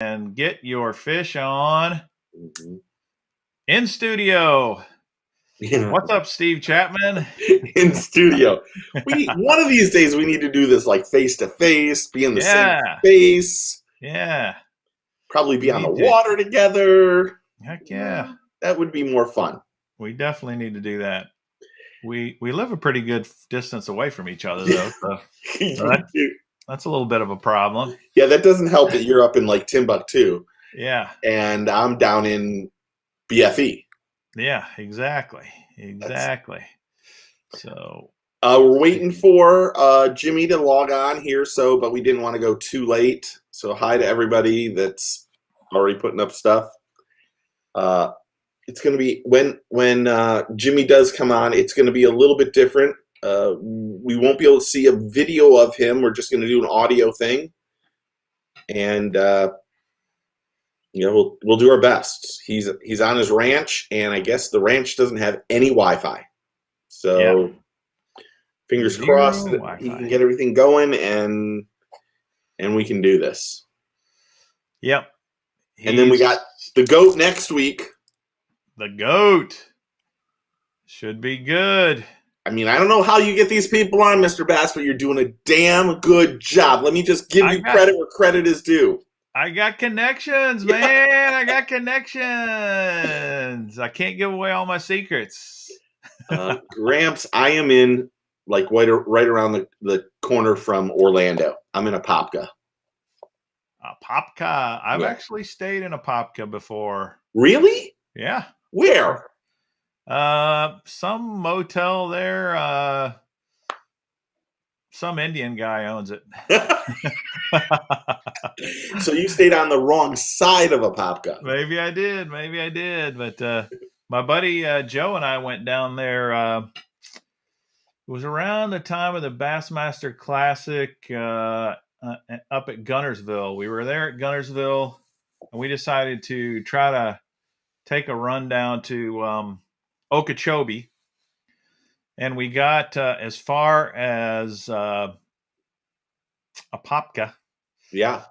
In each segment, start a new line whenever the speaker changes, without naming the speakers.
and get your fish on
Mhm.
in studio.
Yeah.
What's up, Steve Chapman?
In studio. One of these days we need to do this like face to face, be in the same
Yeah,
space,
yeah,
probably
we
be on the
need to.
water together.
Heck yeah,
That would be more fun.
we definitely need to do that. We live a pretty good distance away from each other,
Yeah,
though, so
we do.
that's a little bit of a problem.
Yeah, that doesn't help that you're up in like Timbuktu
Yeah,
and I'm down in BFE.
yeah, exactly,
That's
exactly. So
we're
let's
waiting
see.
for Jimmy to log on here, but we didn't want to go too late. So hi to everybody that's already putting up stuff. Uh, it's going to be when Jimmy does come on. It's going to be a little bit different. We won't be able to see a video of him. We're just going to do an audio thing, and we'll do our best. He's on his ranch, and I guess the ranch doesn't have any Wi-Fi.
Yeah,
So fingers crossed
zero
that he can
Wi-Fi.
get everything going, and we can do this.
Yep,
And then we
he's
got the goat next week.
the goat. Should be good.
I mean, I don't know how you get these people on, Mr. Bass, but you're doing a damn good job. Let me just give
I
you
got
credit where credit is due.
I got connections,
Yeah.
man. I got connections. I can't give away all my secrets.
Gramps, I am in like right around the corner from Orlando. I'm in Apopka.
A Popka. I've
Yeah.
actually stayed in a Popka before.
Really?
Yeah.
Where?
Some motel there. Some Indian guy owns it.
So you stayed on the wrong side of Apopka.
Maybe I did. But my buddy Joe and I went down there. It was around the time of the Bassmaster Classic up at Gunnersville. We were there at Gunnersville, and we decided to try to take a run down to Okeechobee. And we got as far as Apopka.
Yeah.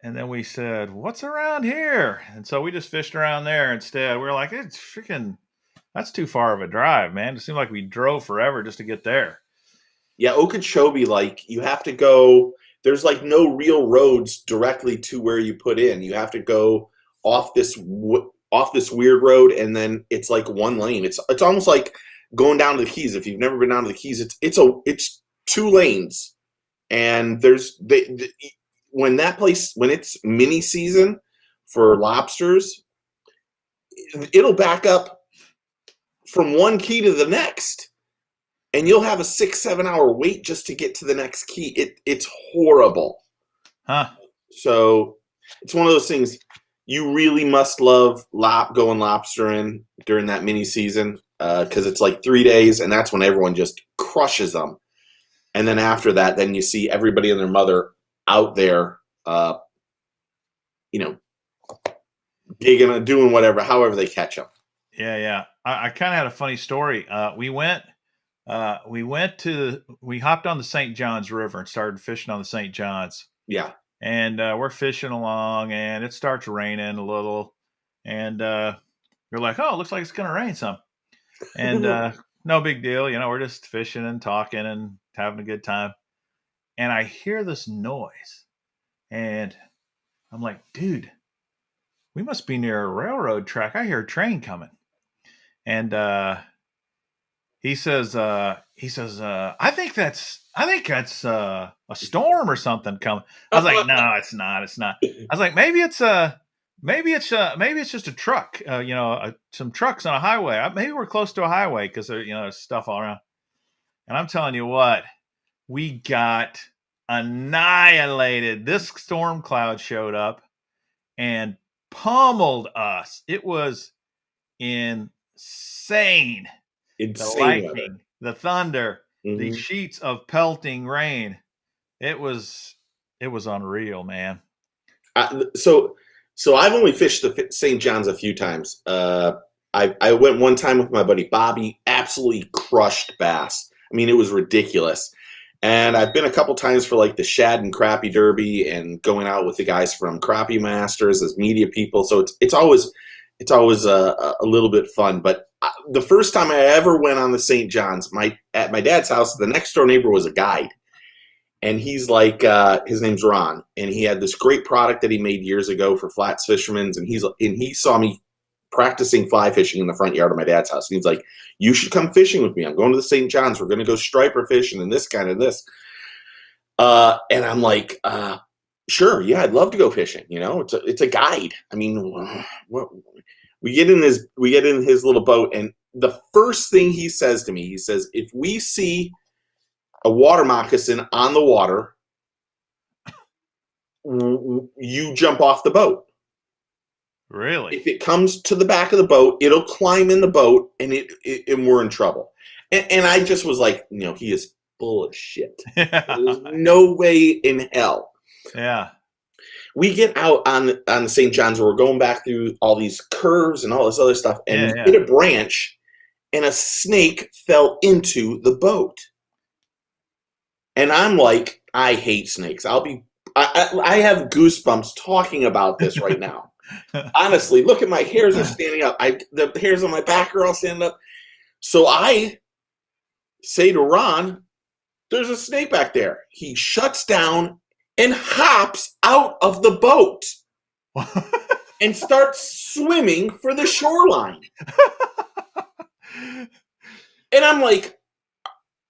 And then we said, what's around here? And so we just fished around there instead. We were like, it's freaking, that's too far of a drive, man. It seemed like we drove forever just to get there.
Yeah, Okeechobee, like you have to go. There's like no real roads directly to where you put in. You have to go off this weird road, and then it's like one lane. It's almost like going down to the Keys. If you've never been down to the Keys, it's two lanes, and when it's mini season for lobsters, it'll back up from one key to the next. And you'll have a 6-7 hour wait just to get to the next key. It's horrible.
Huh.
So it's one of those things you really must love going lobstering during that mini season because it's like 3 days, and that's when everyone just crushes them. And then after that, then you see everybody and their mother out there, gigging, doing whatever, however they catch them.
Yeah. I kind of had a funny story. We hopped on the St. Johns River and started fishing on the St. Johns.
Yeah.
And we're fishing along, and it starts raining a little. And we're like, oh, it looks like it's going to rain some. And no big deal. We're just fishing and talking and having a good time. And I hear this noise. And I'm like, dude, we must be near a railroad track. I hear a train coming. And he says, I think that's a storm or something coming. I was like, no, it's not. I was like, maybe it's just a truck. Some trucks on a highway. Maybe we're close to a highway because there's stuff all around. And I'm telling you what, we got annihilated. This storm cloud showed up and pummeled us. It was insane. The lightning,
weather.
the thunder, the sheets of pelting rain. It was unreal, man.
So I've only fished the St. John's a few times. I went one time with my buddy Bobby, absolutely crushed bass. I mean, it was ridiculous. And I've been a couple times for like the Shad and Crappie Derby and going out with the guys from Crappie Masters as media people. So it's always a little bit fun. But the first time I ever went on the St. John's, at my dad's house, the next door neighbor was a guide. And he's like, his name's Ron, and he had this great product that he made years ago for flats fishermen. And he saw me practicing fly fishing in the front yard of my dad's house. And he's like, "You should come fishing with me. I'm going to the St. John's. We're going to go striper fishing and this kind of this." And I'm like, "Sure, yeah, I'd love to go fishing. You know, it's a guide. I mean, we get in his little boat, and the first thing he says to me, he says, if we see a water moccasin on the water, you jump off the boat.
Really?
If it comes to the back of the boat, it'll climb in the boat, and and we're in trouble." And I just was like, he is full of shit. There's no way in hell.
Yeah.
We get out on the St. John's, where we're going back through all these curves and all this other stuff, and we hit a branch, and a snake fell into the boat. And I'm like, I hate snakes. I have goosebumps talking about this right now. Honestly, look at my hairs are standing up. The hairs on my back are all standing up. So I say to Ron, "There's a snake back there." He shuts down and hops out of the boat and starts swimming for the shoreline. And I'm like,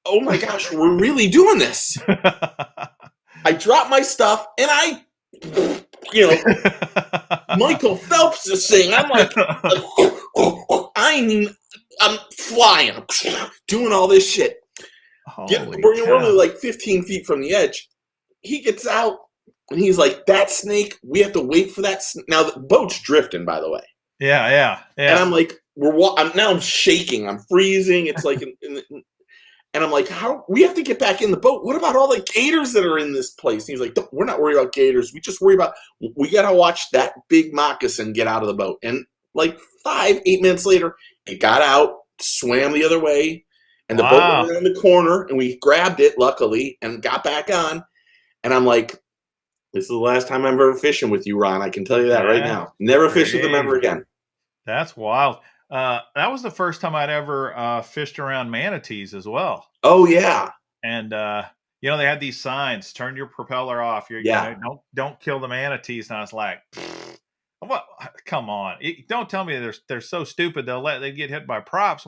oh my gosh, we're really doing this. I drop my stuff, and Michael Phelps is saying, I'm like, I'm flying, doing all this shit. We're only like 15 feet from the edge. He gets out, and he's like, that snake, we have to wait for that. Now, the boat's drifting, by the way.
Yeah.
And I'm like, I'm shaking. I'm freezing. It's like, and I'm like, we have to get back in the boat. What about all the gators that are in this place? And he's like, we're not worried about gators. We just worry about, we got to watch that big moccasin get out of the boat. And like 8 minutes later, it got out, swam the other way, and the boat went around the corner, and we grabbed it, luckily, and got back on. And I'm like, this is the last time I'm ever fishing with you, Ron. I can tell you that right now. Never fish with them ever again.
That's wild. That was the first time I'd ever fished around manatees as well.
Oh yeah.
And they had these signs: turn your propeller off. Don't kill the manatees. And I was like, what? Come on! Don't tell me they're so stupid they get hit by props.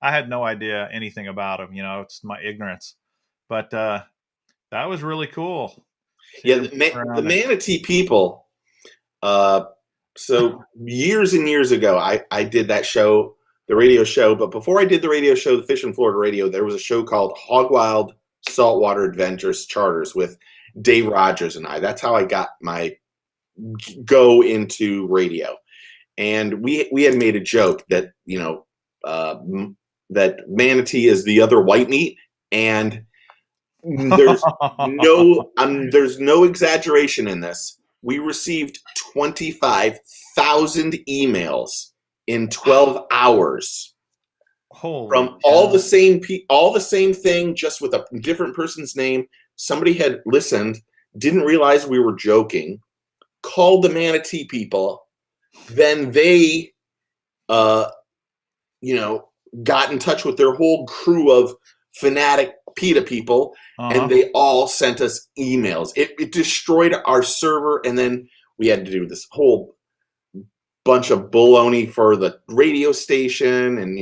I had no idea anything about them. It's my ignorance. But that was really cool.
Yeah, the manatee people. So years and years ago, I did that show, the radio show. But before I did the radio show, the Fish in Florida Radio, there was a show called Hog Wild Saltwater Adventures Charters with Dave Rogers and I. That's how I got my go into radio. And we had made a joke that that manatee is the other white meat, and there's no exaggeration in this. We received 25,000 emails in 12 hours from all the same thing, just with a different person's name. Somebody had listened, didn't realize we were joking, called the manatee people. Then they, got in touch with their whole crew of fanatic PETA people, and they all sent us emails. It destroyed our server, and then we had to do this whole bunch of baloney for the radio station, and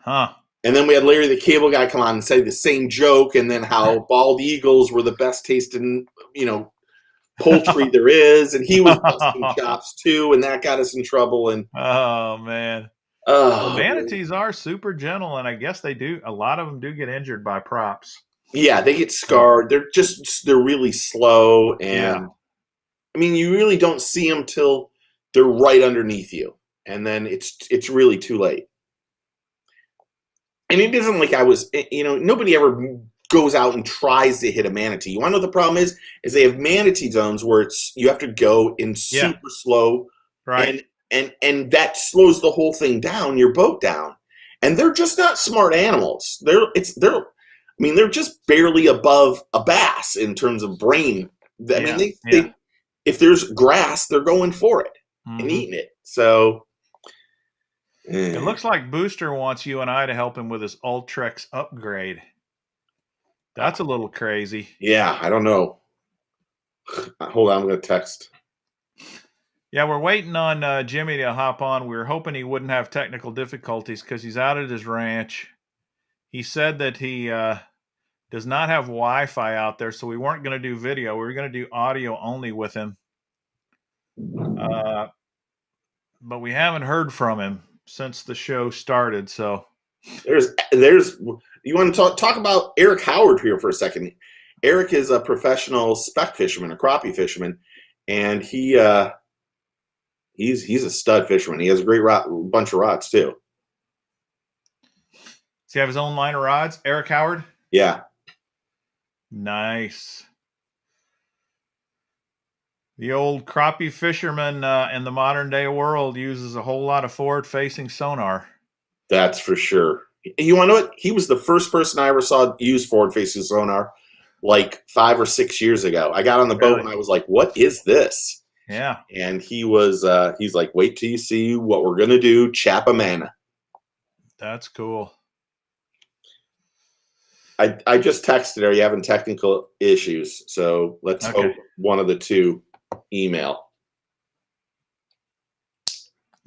and then we had Larry the Cable Guy come on and say the same joke, and then how bald eagles were the best tasting, poultry there is, and he was busting chops too, and that got us in trouble. And
oh man. Manatees are super gentle, and I guess a lot of them do get injured by props.
Yeah, they get scarred. They're really slow, and I mean, you really don't see them till they're right underneath you, and then it's really too late. And it isn't like nobody ever goes out and tries to hit a manatee. You want to know what the problem is? Is they have manatee zones where you have to go in super slow,
right?
And that slows the whole thing down, your boat down. And they're just not smart animals. mean, they're just barely above a bass in terms of brain. I mean, they if there's grass, they're going for it and eating it. So
it looks like Booster wants you and I to help him with his Ultrex upgrade. That's a little crazy.
Yeah, I don't know. Hold on, I'm going to text.
Yeah, we're waiting on Jimmy to hop on. We were hoping he wouldn't have technical difficulties because he's out at his ranch. He said that he does not have Wi-Fi out there, so we weren't going to do video. We were going to do audio only with him. But we haven't heard from him since the show started. So
there's you want to talk about Eric Howard here for a second. Eric is a professional speck fisherman, a crappie fisherman, and he's a stud fisherman. He has a great bunch of rods too.
Does he have his own line of rods, Eric Howard?
Yeah.
Nice. The old crappie fisherman in the modern day world uses a whole lot of forward-facing sonar.
That's for sure. You want to know what? He was the first person I ever saw use forward-facing sonar like 5 or 6 years ago. I got on the boat and I was like, what is this?
Yeah.
And he's like, wait till you see what we're going to do, Chapamana.
That's cool.
I just texted, are you having technical issues? So let's hope one of the two email.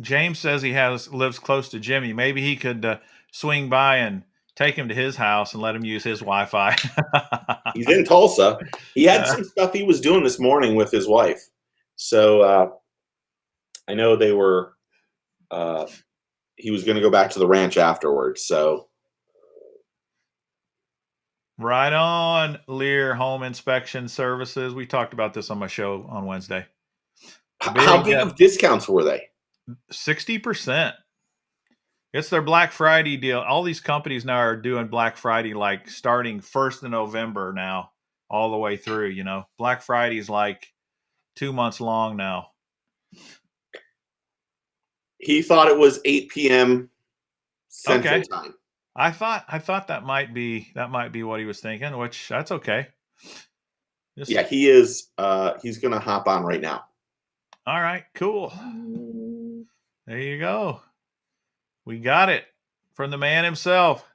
James says he lives close to Jimmy. Maybe he could swing by and take him to his house and let him use his Wi-Fi.
He's in Tulsa. He had some stuff he was doing this morning with his wife. So I know they were he was going to go back to the ranch afterwards. So
right on, Lear Home Inspection Services. We talked about this on my show on Wednesday.
How big of discounts were they?
60%. It's their Black Friday deal. All these companies now are doing Black Friday, like starting 1st of November now, all the way through, you know. Black Friday is like 2 months long now.
He thought it was 8 p.m. Central time.
I thought that might be what he was thinking, which that's okay.
Yeah, he is. He's going to hop on right now.
All right, cool. There you go. We got it from the man himself.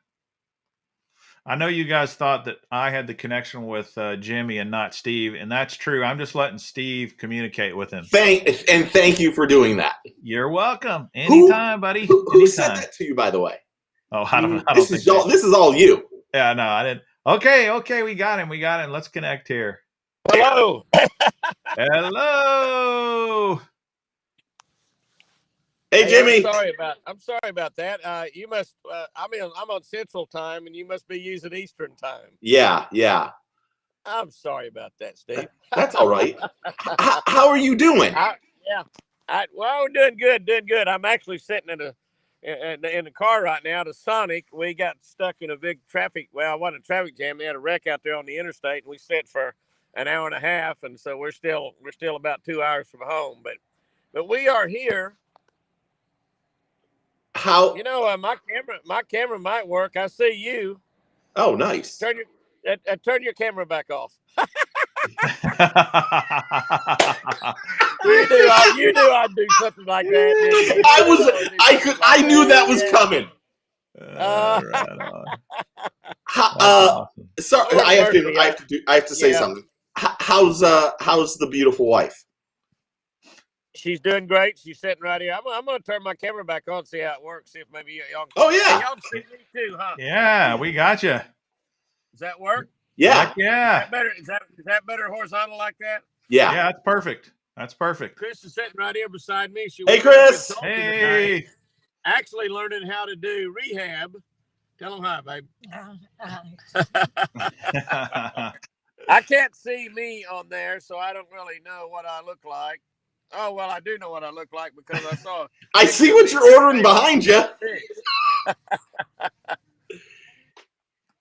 I know you guys thought that I had the connection with Jimmy and not Steve, and that's true. I'm just letting Steve communicate with him.
Thank you for doing that.
You're welcome. Anytime, buddy.
Who said that to you, by the way?
Oh, I don't know.
This is all you.
Yeah, no, I didn't. Okay, we got him. Let's connect here.
Hello.
Hello.
Hey, Jimmy.
I'm sorry about that. You must. I'm on Central Time, and you must be using Eastern Time.
Yeah.
I'm sorry about that, Steve.
That's all right. How are you doing?
Well, doing good. I'm actually sitting in the car right now to Sonic. We got stuck in a big traffic. Well, it wasn't a traffic jam. They had a wreck out there on the interstate, and we sat for an hour and a half, and so we're still about 2 hours from home. But we are here.
How?
You know, my camera might work. I see you.
Oh, nice.
Turn your camera back off. You knew I'd do something like that.
I knew that was coming.
Awesome.
Sorry, I have to say something. How's the beautiful wife?
She's doing great. She's sitting right here. I'm going to turn my camera back on, see how it works. See if maybe y'all.
Oh yeah.
Y'all see me too, huh?
Yeah, we got you.
Does that work?
Yeah.
Yeah.
Is that better horizontal like that?
Yeah.
Yeah, that's perfect.
Chris is sitting right here beside me.
Hey, Chris.
Hey.
Actually learning how to do rehab. Tell him hi, babe. I can't see me on there, so I don't really know what I look like. Oh, well, I do know what I look like because I saw.
I see what you're ordering behind you.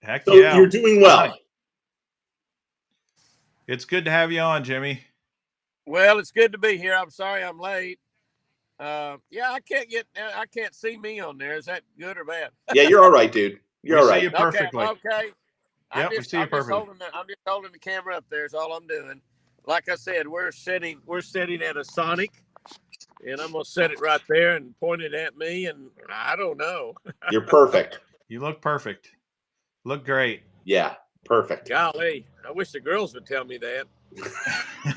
Heck
so
yeah.
You're doing well.
It's good to have you on, Jimmy.
Well, it's good to be here. I'm sorry I'm late. I can't see me on there. Is that good or bad?
Yeah, you're all right, dude. You're all right.
See you perfectly.
Okay.
Yep, we see you perfectly.
I'm just holding the camera up there. Is all I'm doing. Like I said, we're sitting at a Sonic, and I'm gonna set it right there and point it at me. And I don't know.
You're perfect.
You look perfect. Look great.
Yeah, perfect.
Golly, I wish the girls would tell me that.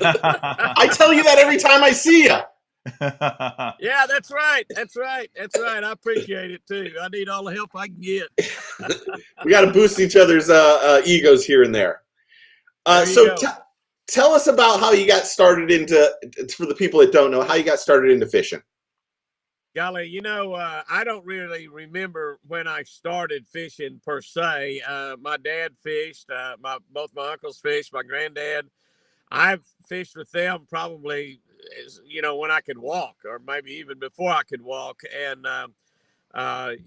I tell you that every time I see you.
Yeah, that's right. That's right. That's right. I appreciate it too. I need all the help I can get.
We got to boost each other's egos here and there. So tell us about how you got started for the people that don't know, how you got started into fishing.
Golly, I don't really remember when I started fishing per se. My dad fished. Both my uncles fished. My granddad. I've fished with them probably, when I could walk, or maybe even before I could walk. And I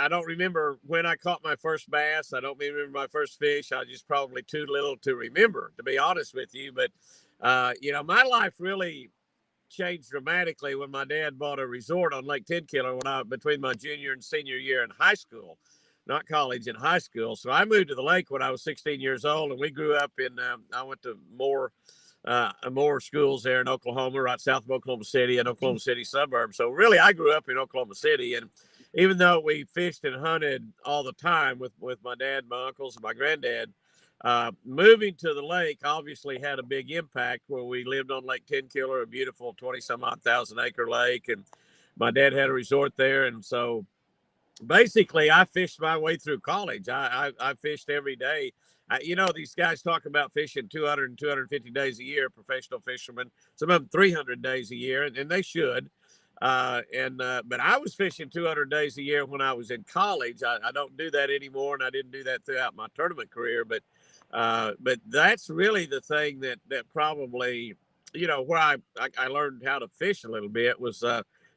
don't remember when I caught my first bass. I don't remember my first fish. I was just probably too little to remember, to be honest with you. But my life really changed dramatically when my dad bought a resort on Lake Tenkiller between my junior and senior year in high school, not college, in high school. So I moved to the lake when I was 16 years old, and we grew up I went to more schools there in Oklahoma, right south of Oklahoma City and Oklahoma City suburbs. So really, I grew up in Oklahoma City, and even though we fished and hunted all the time with my dad, my uncles, and my granddad, moving to the lake obviously had a big impact. Where we lived on Lake Tenkiller, a beautiful 20-some-odd thousand acre lake, and my dad had a resort there. And so basically I fished my way through college. I fished every day. These guys talk about fishing 200 and 250 days a year, professional fishermen, some of them 300 days a year, and they should. But I was fishing 200 days a year when I was in college. I don't do that anymore, and I didn't do that throughout my tournament career. But that's really the thing that probably, where I learned how to fish a little bit was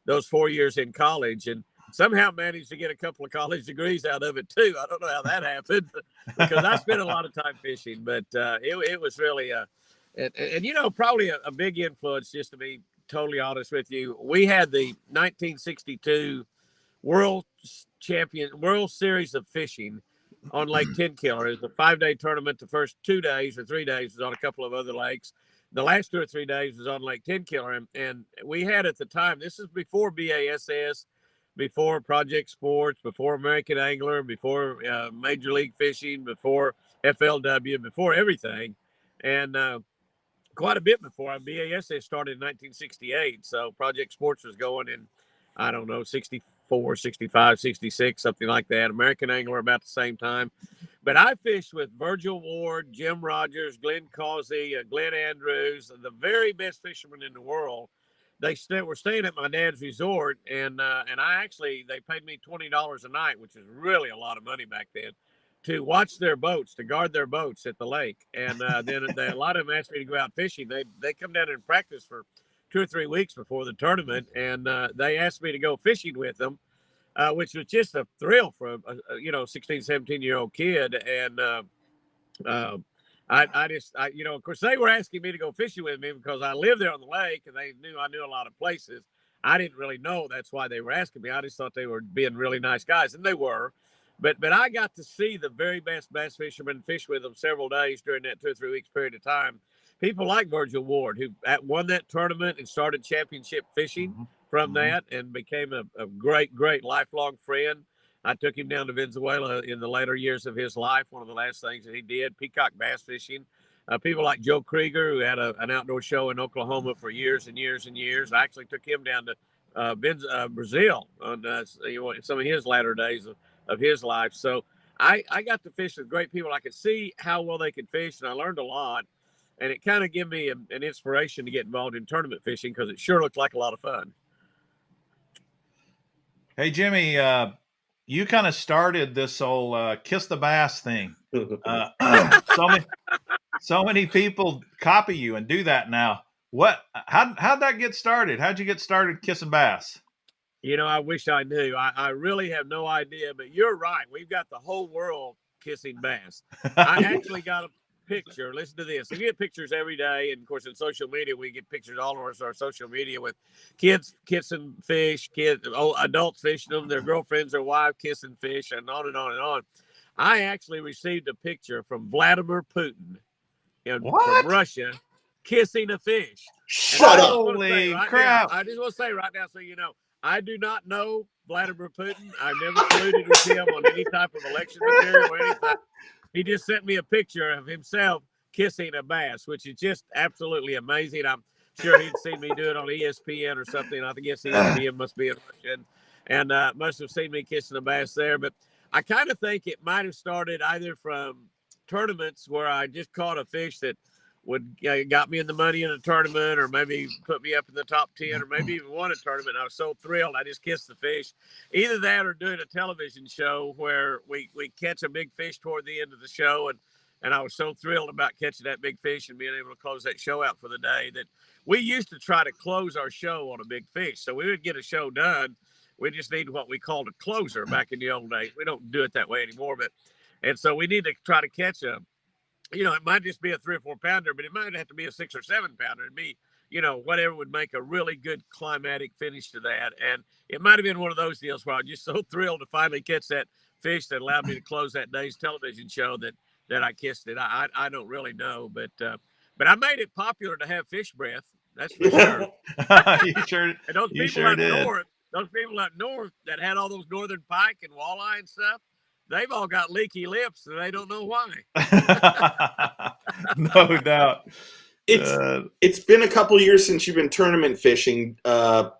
those 4 years in college, and somehow managed to get a couple of college degrees out of it too. I don't know how that happened because I spent a lot of time fishing, but it was really probably a big influence, just to be totally honest with you. We had the 1962 World Series of Fishing on Lake Tenkiller. It was a 5-day tournament. The first 2 days or 3 days was on a couple of other lakes. The last 2 or 3 days was on Lake Tenkiller. And we had at the time, this is before BASS, before Project Sports, before American Angler, before Major League Fishing, before FLW, before everything. And quite a bit before. BASS started in 1968. So Project Sports was going in, I don't know, 64, 65, 66, something like that. American Angler about the same time. But I fished with Virgil Ward, Jim Rogers, Glenn Causey, Glenn Andrews, the very best fishermen in the world. They were staying at my dad's resort, and they paid me $20 a night, which is really a lot of money back then, to watch their boats, to guard their boats at the lake. And then a lot of them asked me to go out fishing. They come down and practice for 2 or 3 weeks before the tournament, and they asked me to go fishing with them, which was just a thrill for a 16, 17-year-old kid. And of course, they were asking me to go fishing with me because I lived there on the lake, and they knew I knew a lot of places. I didn't really know that's why they were asking me. I just thought they were being really nice guys, and they were. But I got to see the very best bass fishermen, fish with them several days during that 2 or 3 weeks period of time. People like Virgil Ward, who won that tournament and started championship fishing from that, and became a great, great lifelong friend. I took him down to Venezuela in the later years of his life. One of the last things that he did, peacock bass fishing. People like Joe Krieger, who had an outdoor show in Oklahoma for years and years and years. I actually took him down to Brazil on some of his latter days of his life. So I got to fish with great people. I could see how well they could fish, and I learned a lot. And it kind of gave me an inspiration to get involved in tournament fishing because it sure looked like a lot of fun.
Hey, Jimmy, you kind of started this whole kiss the bass thing. So many people copy you and do that now. How'd that get started? How'd you get started kissing bass?
I wish I knew. I really have no idea, but you're right. We've got the whole world kissing bass. I actually got a picture. Listen to this. We get pictures every day. And of course, in social media, we get pictures all over our social media with kids kissing fish, adults fishing them, their girlfriends or wives kissing fish, and on and on and on. I actually received a picture from Vladimir Putin from
What?
Russia kissing a fish. And
Shut
I
up.
just want to say
Holy
right now,
crap.
so you know, I do not know Vladimir Putin. I've never colluded with him on any type of election material or anything. He just sent me a picture of himself kissing a bass, which is just absolutely amazing. I'm sure he'd seen me do it on ESPN or something. I guess ESPN must be in Russia, and must have seen me kissing a bass there. But I kind of think it might have started either from tournaments where I just caught a fish that would got me in the money in a tournament, or maybe put me up in the top 10, or maybe even won a tournament. I was so thrilled I just kissed the fish. Either that or doing a television show where we catch a big fish toward the end of the show, and I was so thrilled about catching that big fish and being able to close that show out for the day that we used to try to close our show on a big fish. So we would get a show done. We just need what we called a closer back in the old days. We don't do it that way anymore, and so we need to try to catch it might just be a 3 or 4 pounder, but it might have to be a 6 or 7 pounder. It'd be, whatever would make a really good climatic finish to that. And it might have been one of those deals where I was just so thrilled to finally catch that fish that allowed me to close that day's television show that I kissed it. I don't really know, but I made it popular to have fish breath. That's for sure.
you sure
And those
you
people
sure
up
did.
north, that had all those northern pike and walleye and stuff, they've all got leaky lips and they don't know why.
No doubt.
It's been a couple years since you've been tournament fishing. The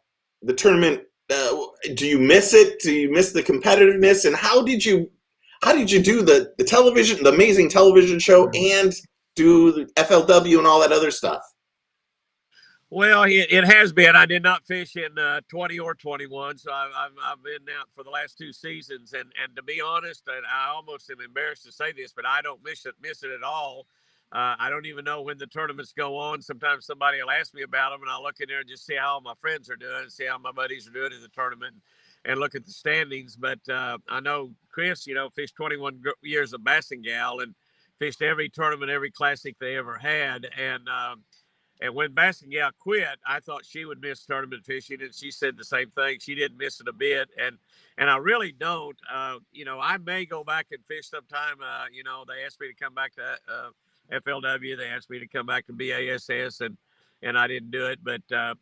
tournament, do you miss it? Do you miss the competitiveness? And how did you do the television, the amazing television show, and do the FLW and all that other stuff?
Well, it has been. I did not fish in 20 or 21, so I've been out for the last 2 seasons. And to be honest, and I almost am embarrassed to say this, but I don't miss it at all. I don't even know when the tournaments go on. Sometimes somebody will ask me about them, and I'll look in there and just see how all my friends are doing, see how my buddies are doing in the tournament, and look at the standings. But I know Chris, fished 21 years of Bassingal and fished every tournament, every classic they ever had, and when Bassingal quit, I thought she would miss tournament fishing, and she said the same thing. She didn't miss it a bit, and I really don't. I may go back and fish sometime. They asked me to come back to FLW. They asked me to come back to BASS, and I didn't do it. But I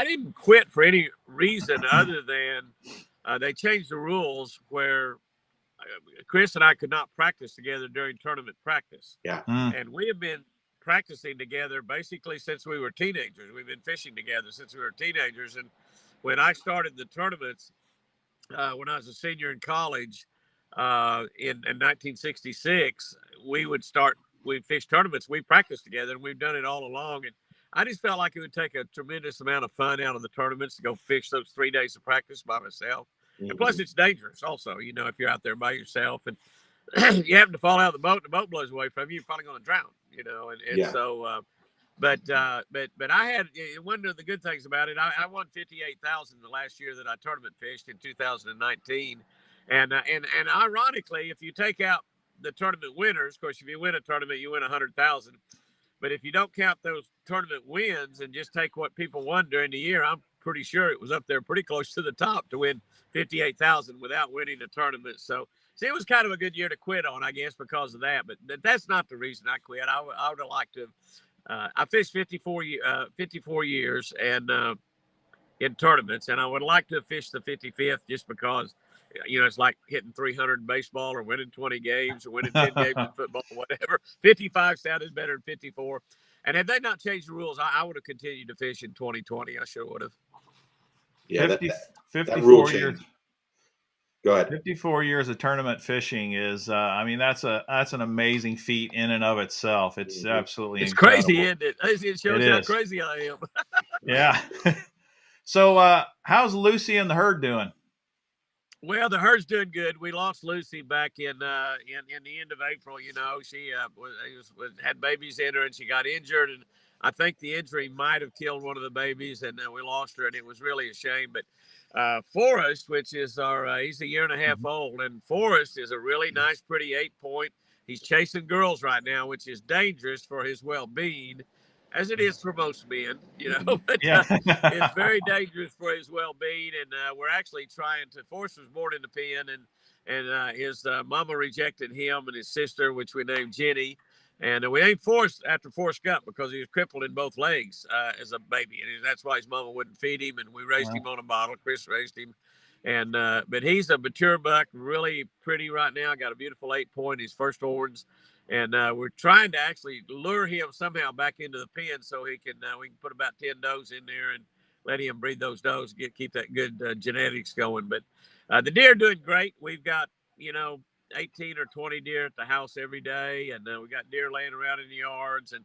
didn't quit for any reason other than they changed the rules where Chris and I could not practice together during tournament practice.
Yeah,
and we have been practicing together basically since we were teenagers. We've been fishing together since we were teenagers. And when I started the tournaments, when I was a senior in college in 1966, we'd fish tournaments. We practiced together, and we've done it all along. And I just felt like it would take a tremendous amount of fun out of the tournaments to go fish those 3 days of practice by myself. Mm-hmm. And plus, it's dangerous also, if you're out there by yourself and you happen to fall out of the boat blows away from you, you're probably going to drown, So, but I had one of the good things about it. I won 58,000 the last year that I tournament fished in 2019, and ironically, if you take out the tournament winners, of course, if you win a tournament, you win 100,000. But if you don't count those tournament wins and just take what people won during the year, I'm pretty sure it was up there pretty close to the top to win 58,000 without winning a tournament. So it was kind of a good year to quit on, I guess, because of that. But that's not the reason I quit. I would have liked to. I fished 54 years and in tournaments, and I would like to fish the 55th just because, it's like hitting 300 in baseball or winning 20 games or winning 10 games in football, or whatever. 55 sounded better than 54. And had they not changed the rules, I would have continued to fish in 2020. I sure would have.
Yeah,
54
that rule
years.
change. Go ahead.
54 years of tournament fishing is, that's an amazing feat in and of itself. It's absolutely incredible.
Crazy, isn't it? It shows how crazy I am.
Yeah. So, how's Lucy and the herd doing?
Well, the herd's doing good. We lost Lucy back in the end of April. She had babies in her, and she got injured, and I think the injury might have killed one of the babies, and we lost her, and it was really a shame. But Forrest, which is he's a year and a half old, and Forrest is a really nice, pretty 8-point. He's chasing girls right now, which is dangerous for his well-being, as it is for most men, but it's very dangerous for his well-being. And we're actually trying to. Forrest was born in the pen, and his mama rejected him and his sister, which we named Jenny. And we named Forrest after Forrest Gump because he was crippled in both legs as a baby, and that's why his mama wouldn't feed him. And we raised him on a bottle. Chris raised him, and but he's a mature buck, really pretty right now. Got a beautiful 8 point, his first horns, and we're trying to actually lure him somehow back into the pen so he can we can put about 10 does in there and let him breed those does, keep that good genetics going. But the deer are doing great. We've got 18 or 20 deer at the house every day, and we got deer laying around in the yards, and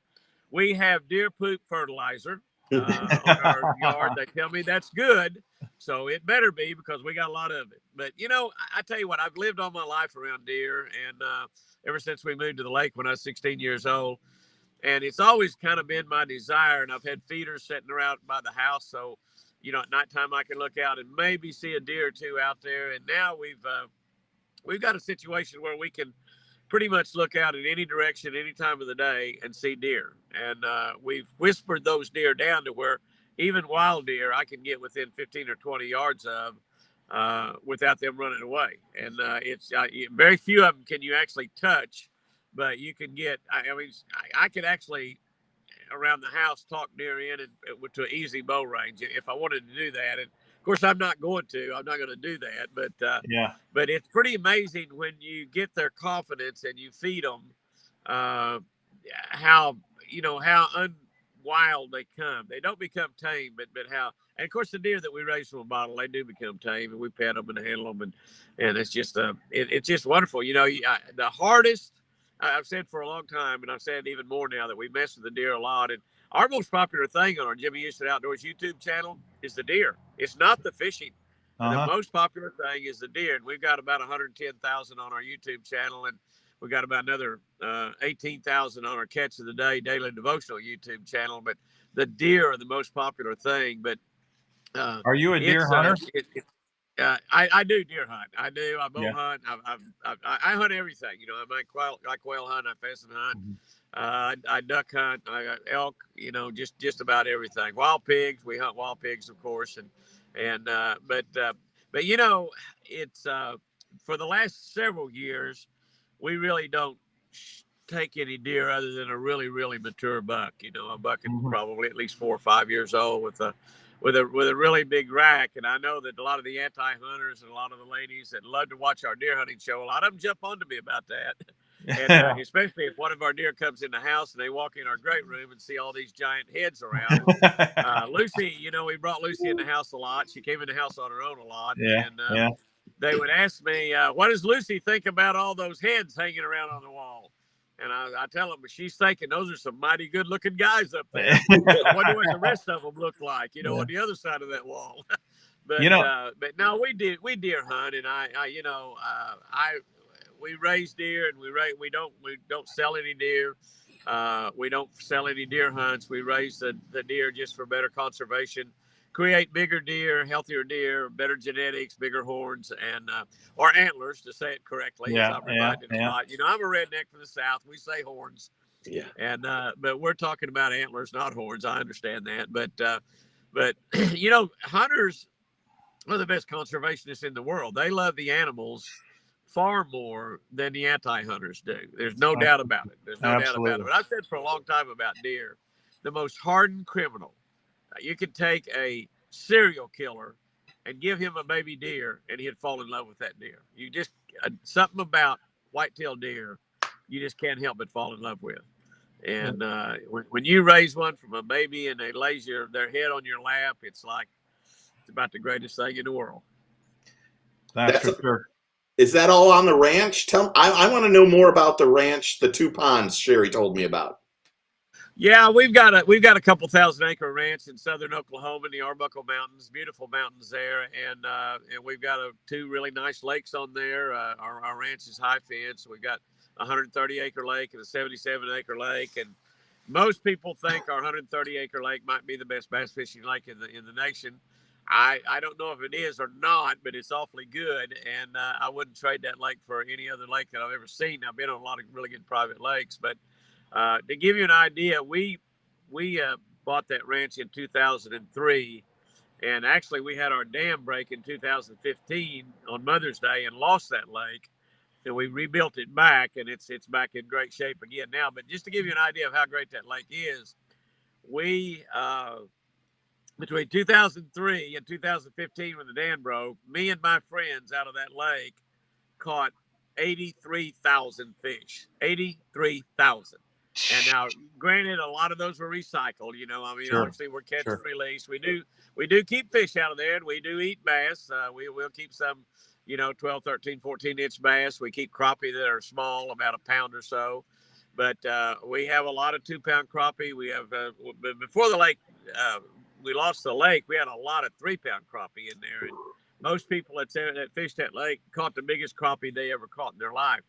we have deer poop fertilizer on our yard. They tell me that's good, so it better be because we got a lot of it. But I tell you what, I've lived all my life around deer, and ever since we moved to the lake when I was 16 years old, and it's always kind of been my desire. And I've had feeders sitting around by the house, so at nighttime I can look out and maybe see a deer or two out there. And now we've got a situation where we can pretty much look out in any direction, any time of the day, and see deer. And we've whispered those deer down to where even wild deer I can get within 15 or 20 yards of without them running away. And it's very few of them can you actually touch, but you can get. I mean, I could actually around the house talk deer in and to an easy bow range if I wanted to do that. And of course, I'm not going to do that.
Yeah.
But it's pretty amazing when you get their confidence and you feed them, uh, how how unwild they come. They don't become tame, but how. And of course, the deer that we raise from a bottle, they do become tame, and we pet them and handle them, and it's just it's just wonderful. The hardest. I've said for a long time, and I've said even more now that we mess with the deer a lot. And our most popular thing on our Jimmy Houston Outdoors YouTube channel is the deer. It's not the fishing. The most popular thing is the deer, and we've got about 110,000 on our YouTube channel, and we got about another 18,000 on our Catch of the Day daily devotional YouTube channel. But the deer are the most popular thing. But
Are you a deer
it's
hunter?
I do deer hunt. I do. I bow
Yeah.
hunt. I hunt everything. I quail hunt. I pheasant hunt. I duck hunt. I got elk. Just about everything. Wild pigs. We hunt wild pigs, of course. But it's for the last several years, we really don't take any deer other than a really really mature buck. A buck is
Mhm.
probably at least 4 or 5 years old with a really big rack. And I know that a lot of the anti-hunters and a lot of the ladies that love to watch our deer hunting show, a lot of them jump onto me about that. And especially if one of our deer comes in the house and they walk in our great room and see all these giant heads around. Lucy, we brought Lucy in the house a lot. She came in the house on her own a lot.
Yeah.
And
Yeah.
they would ask me, what does Lucy think about all those heads hanging around on the wall? And I tell them, she's thinking those are some mighty good looking guys up there. I wonder what the rest of them look like,
Yeah.
on the other side of that wall.
You know,
But no, we deer hunt, and we raise deer, and we don't sell any deer. We don't sell any deer hunts. We raise the deer just for better conservation, create bigger deer, healthier deer, better genetics, bigger horns, and or antlers, to say it correctly, as
yeah,
I'm
yeah,
reminded a
yeah.
lot. I'm a redneck from the South. We say horns.
Yeah.
And but we're talking about antlers, not horns. I understand that, but hunters are the best conservationists in the world. They love the animals far more than the anti-hunters do. There's no doubt about it. There's no doubt about it.
Absolutely.
But I've said for a long time about deer, the most hardened criminal. You could take a serial killer and give him a baby deer, and he'd fall in love with that deer. You just something about white-tailed deer, you just can't help but fall in love with. And when you raise one from a baby and they lays their head on your lap, it's like it's about the greatest thing in the world.
That's for sure.
Is that all on the ranch? I want to know more about the ranch, the 2 ponds Sherry told me about.
Yeah, we've got a couple 1,000-acre ranch in southern Oklahoma in the Arbuckle Mountains, beautiful mountains there, and we've got 2 really nice lakes on there. Our ranch is high fence. We've got a 130-acre lake and a 77-acre lake, and most people think our 130-acre lake might be the best bass fishing lake in the nation. I don't know if it is or not, but it's awfully good, and I wouldn't trade that lake for any other lake that I've ever seen. I've been on a lot of really good private lakes, but to give you an idea, we bought that ranch in 2003, And actually, we had our dam break in 2015 on Mother's Day and lost that lake. And we rebuilt it back, and it's back in great shape again now. But just to give you an idea of how great that lake is, we between 2003 and 2015, when the dam broke, me and my friends out of that lake caught 83,000 fish. 83,000. And now, granted, a lot of those were recycled. You know, I mean,
Sure.
obviously we're catch and
Sure.
release. We do keep fish out of there, and we do eat bass. We will keep some, 12, 13, 14-inch bass. We keep crappie that are small, about a pound or so. But we have a lot of 2-pound crappie. We have before the lake, we lost the lake. We had a lot of 3-pound crappie in there, and most people that fished that lake caught the biggest crappie they ever caught in their life.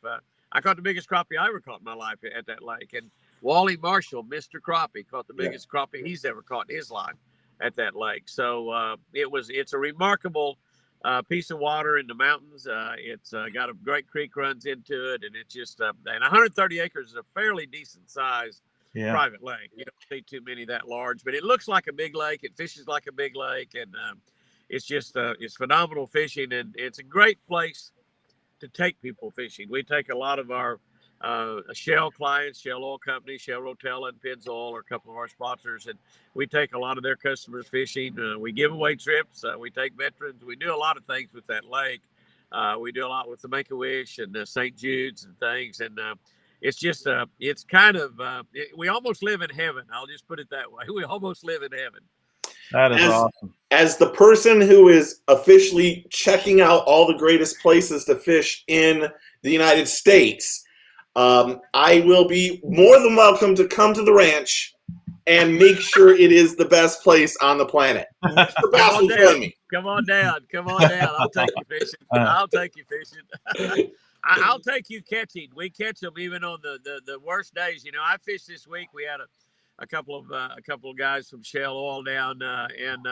I caught the biggest crappie I ever caught in my life at that lake. And Wally Marshall, Mr. Crappie, caught the biggest crappie he's ever caught in his life at that lake. So it's a remarkable piece of water in the mountains. It's got a great creek runs into it, and it's just and 130 acres is a fairly decent size private lake. You don't see too many that large, but it looks like a big lake. It fishes like a big lake, and it's just it's phenomenal fishing, and it's a great place to take people fishing. We take a lot of our Shell clients, Shell Oil Company, Shell Rotella, and Pennzoil are a couple of our sponsors, and we take a lot of their customers fishing. We give away trips. We take veterans. We do a lot of things with that lake. We do a lot with the Make-A-Wish and St. Jude's and things, and it's just it's kind of we almost live in heaven. I'll just put it that way. We almost live in heaven.
That is awesome.
As the person who is officially checking out all the greatest places to fish in the United States, I will be more than welcome to come to the ranch and make sure it is the best place on the planet. Mr. Bass will join me.
Come on down. I'll take you fishing. I'll take you catching. We catch them even on the worst days. You know, I fished this week. We had a couple of guys from Shell Oil down, and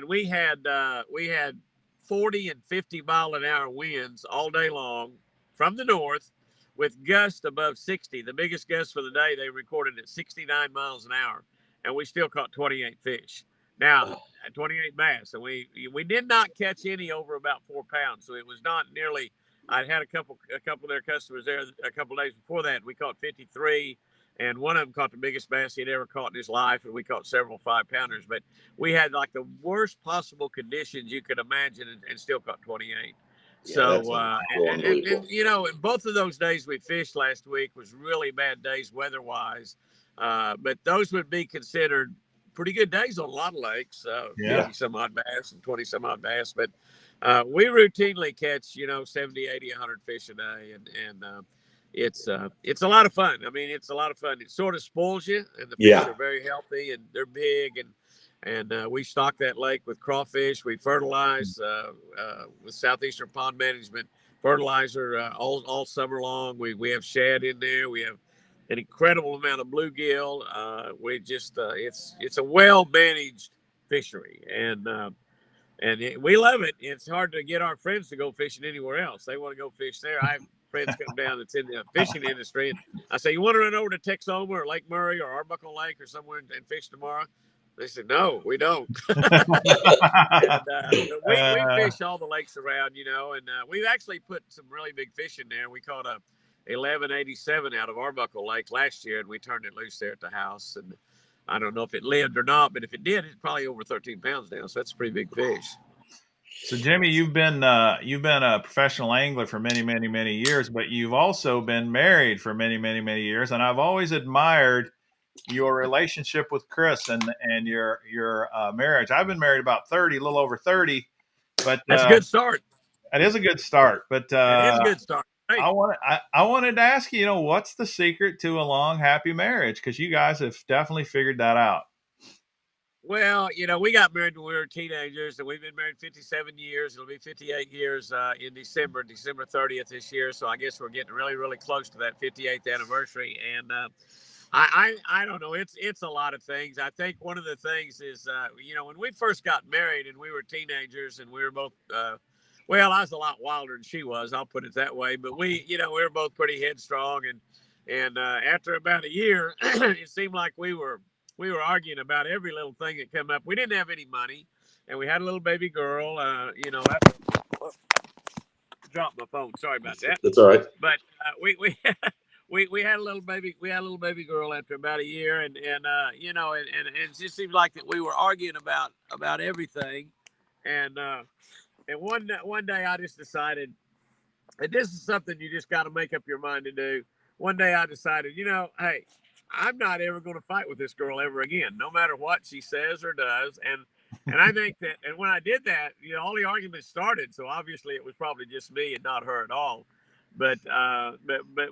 we had 40 and 50 mile an hour winds all day long from the north, with gusts above 60. The biggest gust for the day they recorded at 69 miles an hour, and we still caught 28 fish. Now, 28 bass, and we did not catch any over about 4 pounds, so it was not nearly. I had a couple of their customers there a couple of days before that. We caught 53. And one of them caught the biggest bass he'd ever caught in his life, and we caught several 5-pounders. But we had like the worst possible conditions you could imagine, and still caught 28.
Yeah,
So, and you know, both of those days we fished last week was really bad days weather-wise. But those would be considered pretty good days on a lot of lakes, 50-some-odd bass and 20-some-odd bass. But we routinely catch, 70, 80, 100 fish a day, and it's a lot of fun. I mean, it's a lot of fun. It sort of spoils you, and the fish are very healthy, and they're big, and we stock that lake with crawfish. We fertilize with Southeastern Pond Management fertilizer all summer long. We have shad in there. We have an incredible amount of bluegill. We just it's a well managed fishery, and we love it. It's hard to get our friends to go fishing anywhere else. They want to go fish there. I have friends come down that's in the fishing industry, and I say, you want to run over to Texoma or Lake Murray or Arbuckle Lake or somewhere and fish tomorrow? They said, no, we don't. And, we fish all the lakes around, and we've actually put some really big fish in there. We caught a 1187 out of Arbuckle Lake last year, and we turned it loose there at the house. And I don't know if it lived or not, but if it did, it's probably over 13 pounds now. So that's a pretty big fish.
So Jimmy, you've been a professional angler for many, many, many years, but you've also been married for many, many, many years. And I've always admired your relationship with Chris and your marriage. I've been married about 30, a little over 30, but
that's a good start.
It is a good start, but
it is a good start. Hey.
I wanted to ask you, what's the secret to a long, happy marriage? Because you guys have definitely figured that out.
Well, we got married when we were teenagers, and we've been married 57 years. It'll be 58 years in December 30th this year. So I guess we're getting really, really close to that 58th anniversary. And I don't know. It's a lot of things. I think one of the things is, when we first got married and we were teenagers and we were both, well, I was a lot wilder than she was. I'll put it that way. But we were both pretty headstrong. And after about a year, it seemed like we were arguing about every little thing that came up. We didn't have any money. and we had a little baby girl. Dropped my phone. Sorry about that.
That's all right.
But we we had a little baby. We had a little baby girl after about a year, and it just seemed like that we were arguing about everything, and one day I just decided, and this is something you just got to make up your mind to do. One day I decided, hey, I'm not ever going to fight with this girl ever again, no matter what she says or does. And I think that, and when I did that, all the arguments started. So obviously it was probably just me and not her at all. But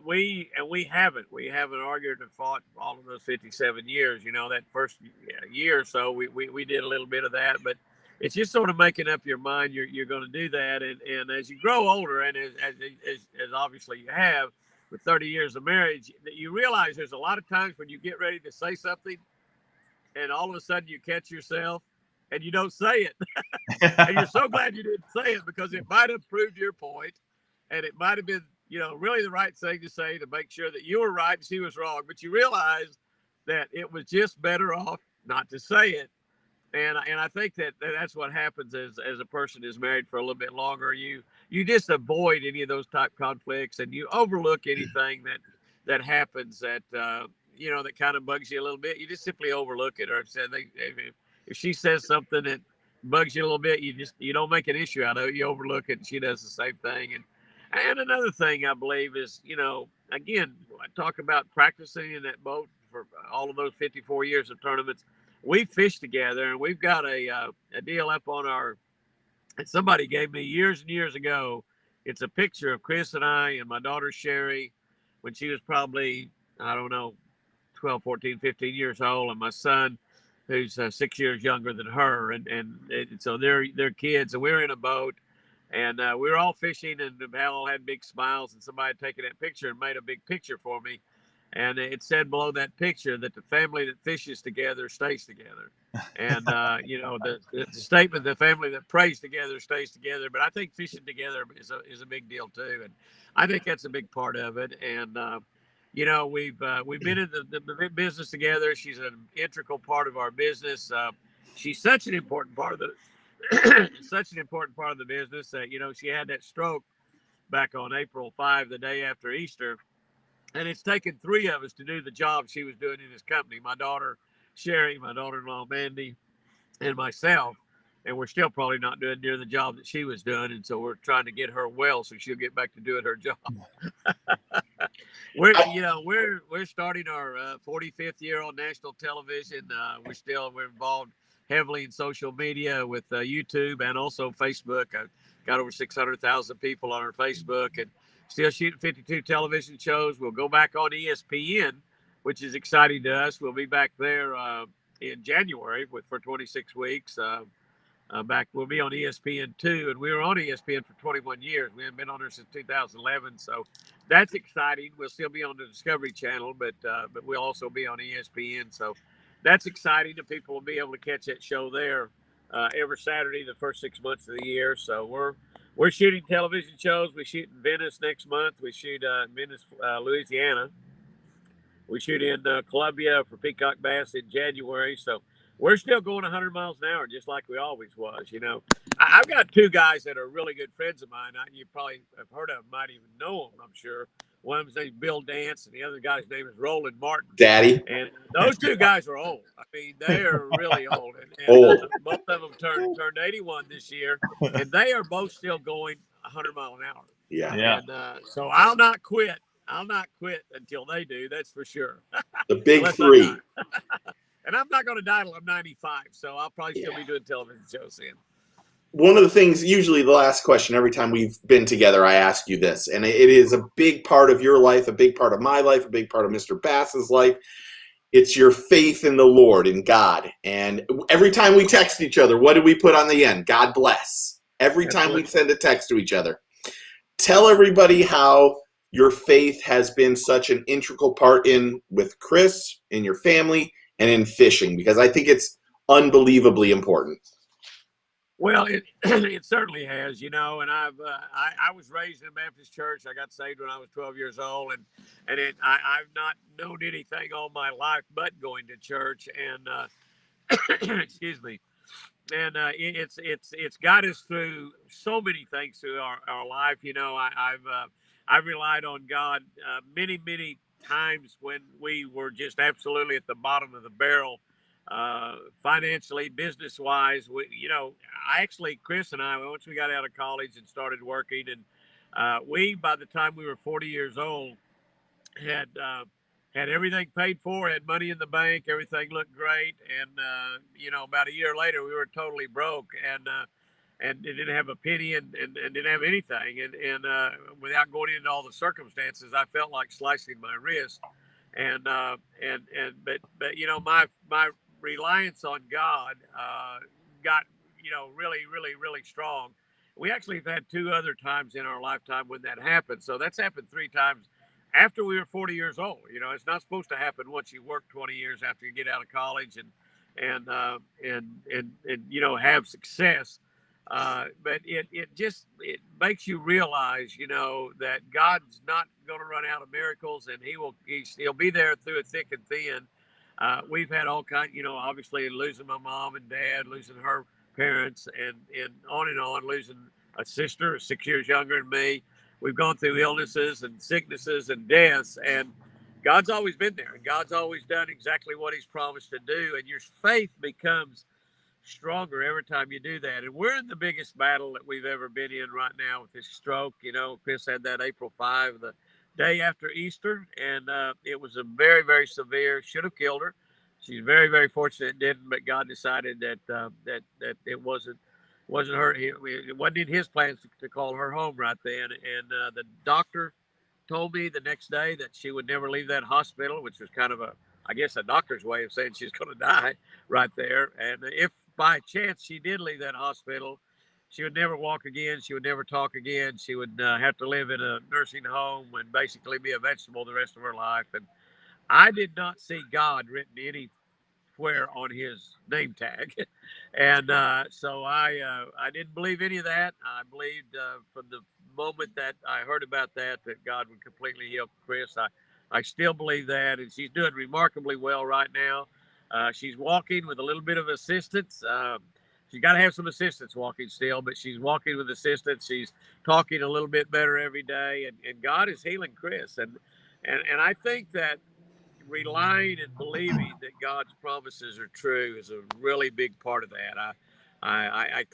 we haven't argued and fought all of those 57 years. That first year or so we did a little bit of that, but it's just sort of making up your mind you're going to do that, and as you grow older, and as obviously you have with 30 years of marriage, that you realize there's a lot of times when you get ready to say something, and all of a sudden you catch yourself and you don't say it, and you're so glad you didn't say it because it might have proved your point, and it might have been really the right thing to say to make sure that you were right and she was wrong, but you realize that it was just better off not to say it. And I think that's what happens as a person is married for a little bit longer. You just avoid any of those type conflicts, and you overlook anything that happens that kind of bugs you a little bit. You just simply overlook it. Or if she says something that bugs you a little bit, you don't make an issue out of it. You overlook it, and she does the same thing. And another thing I believe is, again, I talk about practicing in that boat for all of those 54 years of tournaments. We fish together, and we've got a deal up on and somebody gave me years and years ago. It's a picture of Chris and I and my daughter Sherry when she was probably, I don't know, 12, 14, 15 years old, and my son, who's 6 years younger than her. And so they're kids, and we were in a boat, and we were all fishing, and they all had big smiles, and somebody had taken that picture and made a big picture for me. And it said below that picture that the family that fishes together stays together. And, the statement, the family that prays together stays together. But I think fishing together is a big deal, too. And I think that's a big part of it. And, we've been in the business together. She's an integral part of our business. She's such an important part of such an important part of the business that, she had that stroke back on April 5, the day after Easter. And it's taken three of us to do the job she was doing in this company. My daughter, Sherry, my daughter-in-law, Mandy, and myself. And we're still probably not doing near the job that she was doing. And so we're trying to get her well so she'll get back to doing her job. We're starting our 45th year on national television. We're involved heavily in social media with YouTube and also Facebook. I've got over 600,000 people on our Facebook, and still shooting 52 television shows. We'll go back on ESPN, which is exciting to us. We'll be back there in January for 26 weeks. We'll be on ESPN2, and we were on ESPN for 21 years. We haven't been on there since 2011, so that's exciting. We'll still be on the Discovery Channel, but we'll also be on ESPN. So that's exciting, and people will be able to catch that show there every Saturday the first 6 months of the year. So we're shooting television shows. We shoot in Venice next month. We shoot in Venice, Louisiana. We shoot in Columbia for Peacock Bass in January. So we're still going 100 miles an hour, just like we always was. I've got two guys that are really good friends of mine. You probably have heard of them, might even know them, I'm sure. One of them's named Bill Dance, and the other guy's name is Roland Martin.
Daddy.
And those two guys are old. I mean, they are really old. And
Old.
Both of them turned 81 this year, and they are both still going 100 miles an hour.
Yeah.
And so I'll not quit. I'll not quit until they do. That's for sure.
The big three.
And I'm not going to die till I'm 95, so I'll probably still be doing television shows then.
One of the things, usually the last question, every time we've been together, I ask you this, and it is a big part of your life, a big part of my life, a big part of Mr. Bass's life. It's your faith in the Lord, in God. And every time we text each other, what do we put on the end? God bless. Every time we send a text to each other. Tell everybody how your faith has been such an integral part with Chris, in your family, and in fishing, because I think it's unbelievably important.
Well, it certainly has, and I was raised in a Baptist church. I got saved when I was 12 years old, and I've not known anything all my life but going to church. And excuse me, it's got us through so many things through our life. I've relied on God many times when we were just absolutely at the bottom of the barrel, financially, business wise. I actually, Chris and I, once we got out of college and started working, and we, by the time we were 40 years old, had had everything paid for, had money in the bank, everything looked great, and about a year later, we were totally broke, and didn't have a penny, and didn't have anything, and without going into all the circumstances, I felt like slicing my wrist, but my reliance on God got really strong. We actually have had two other times in our lifetime when that happened. So that's happened three times after we were 40 years old. It's not supposed to happen once you work 20 years after you get out of college and have success. But it makes you realize, that God's not going to run out of miracles, and he'll be there through it thick and thin. We've had all kinds, obviously losing my mom and dad, losing her parents, and on, losing a sister 6 years younger than me. We've gone through illnesses and sicknesses and deaths, and God's always been there, and God's always done exactly what He's promised to do, and your faith becomes stronger every time you do that. And we're in the biggest battle that we've ever been in right now with this stroke. Chris had that April 5, the day after Easter, and it was a very severe, should have killed her. She's very fortunate it didn't, but God decided that it wasn't her. It wasn't in His plans to call her home right then. And the doctor told me the next day that she would never leave that hospital, which was kind of I guess, a doctor's way of saying she's going to die right there. And if by chance she did leave that hospital, she would never walk again. She would never talk again. She would have to live in a nursing home and basically be a vegetable the rest of her life. And I did not see God written anywhere on His name tag, and so I didn't believe any of that. I believed from the moment that I heard about that God would completely heal Chris. I still believe that, and she's doing remarkably well right now. She's walking with a little bit of assistance. She's got to have some assistance walking still, but she's walking with assistance. She's talking a little bit better every day, and God is healing Chris. And I think that relying and believing that God's promises are true is a really big part of that. I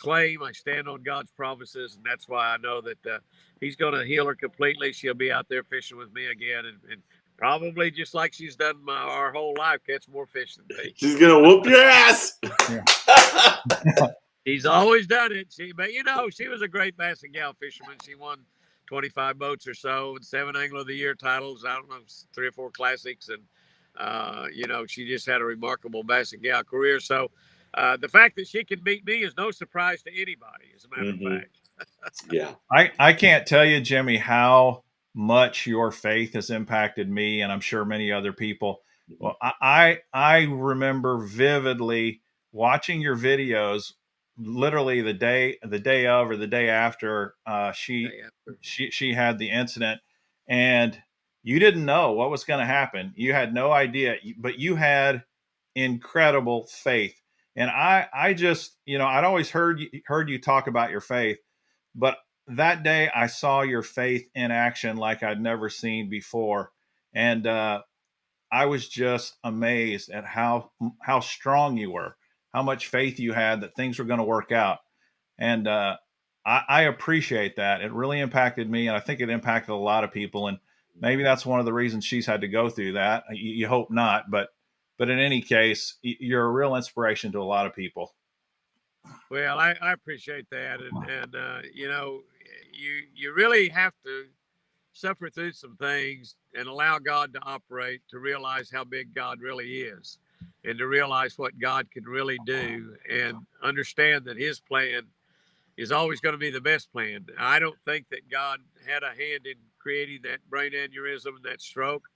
stand on God's promises, and that's why I know that He's going to heal her completely. She'll be out there fishing with me again, and probably just like she's done our whole life, catch more fish than me.
She's gonna whoop your ass.
She's always done it. But she was a great bass and gal fisherman. She won 25 boats or so and 7 Angler of the Year titles. I don't know, 3 or 4 classics, and she just had a remarkable bass and gal career. So the fact that she can beat me is no surprise to anybody, as a matter of fact.
Yeah.
I can't tell you, Jimmy, how much your faith has impacted me, and I'm sure many other people. Well, I remember vividly watching your videos, literally the day of or the day after she had the incident, and you didn't know what was going to happen. You had no idea, but you had incredible faith. And I just, I'd always heard you talk about your faith, but that day I saw your faith in action like I'd never seen before. And I was just amazed at how strong you were, how much faith you had that things were going to work out. And I appreciate that. It really impacted me, and I think it impacted a lot of people. And maybe that's one of the reasons she's had to go through that. You hope not, but in any case, you're a real inspiration to a lot of people.
Well, I appreciate that, and you really have to suffer through some things and allow God to operate to realize how big God really is, and to realize what God can really do, and understand that His plan is always going to be the best plan. I don't think that God had a hand in creating that brain aneurysm and that stroke.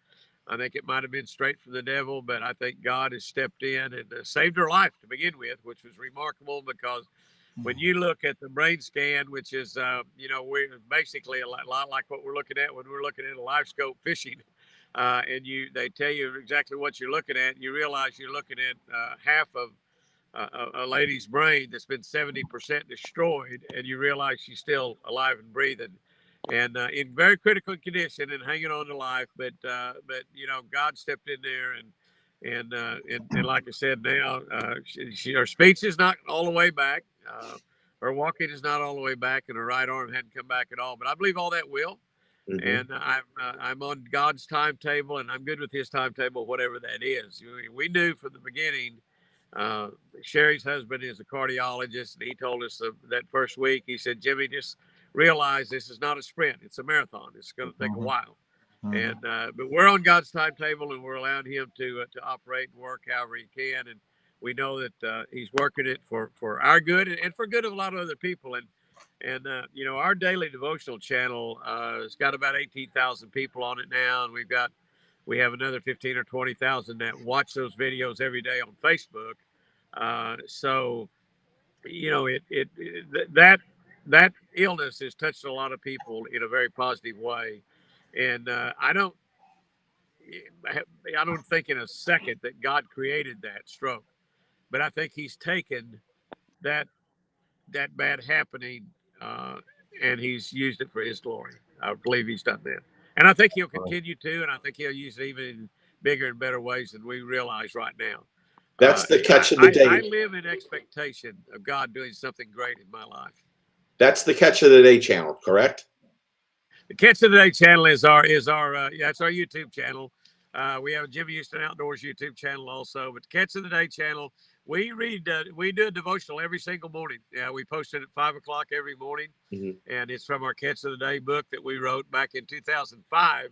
I think it might have been straight from the devil, but I think God has stepped in and saved her life to begin with, which was remarkable, because when you look at the brain scan, which is, we're basically a lot like what we're looking at when we're looking at a live scope fishing, and they tell you exactly what you're looking at, and you realize you're looking at half of a lady's brain that's been 70% destroyed, and you realize she's still alive and breathing, and in very critical condition and hanging on to life. But God stepped in there, and like I said, now her speech is not all the way back. Her walking is not all the way back, and her right arm hadn't come back at all. But I believe all that will. And I'm on God's timetable, and I'm good with His timetable, whatever that is. We knew from the beginning. Sherry's husband is a cardiologist, and he told us that first week. He said, "Jimmy, just realize this is not a sprint; it's a marathon. It's going to take a while." And but we're on God's timetable, and we're allowing Him to operate and work however He can. And we know that He's working it for our good and for good of a lot of other people. And our daily devotional channel has got about 18,000 people on it now, and we have another 15 or 20,000 that watch those videos every day on Facebook. So that illness has touched a lot of people in a very positive way, and I don't think in a second that God created that stroke, but I think He's taken that bad happening, and He's used it for His glory. I believe He's done that, and I think He'll continue to, and I think He'll use it even in bigger and better ways than we realize right now.
That's the catch of the day.
I live in expectation of God doing something great in my life.
That's the catch of the day channel, correct?
The Catch of the Day channel is our it's our YouTube channel. We have a Jimmy Houston Outdoors YouTube channel also, but the Catch of the Day channel, we do a devotional every single morning. Yeah, we post it at 5:00 every morning, and it's from our Catch of the Day book that we wrote back in 2005.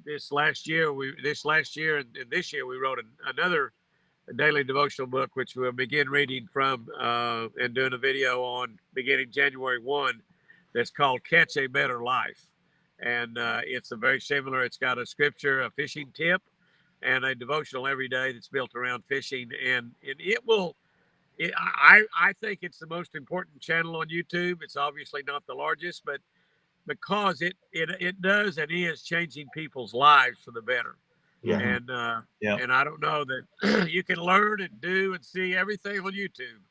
This last year and this year we wrote another daily devotional book, which we'll begin reading from and doing a video on beginning January 1. That's called Catch a Better Life. And it's a very similar, it's got a scripture, a fishing tip, and a devotional every day that's built around fishing. And I think it's the most important channel on YouTube. It's obviously not the largest, but because it does and is changing people's lives for the better.
Yeah.
And I don't know that you can learn and do and see everything on YouTube,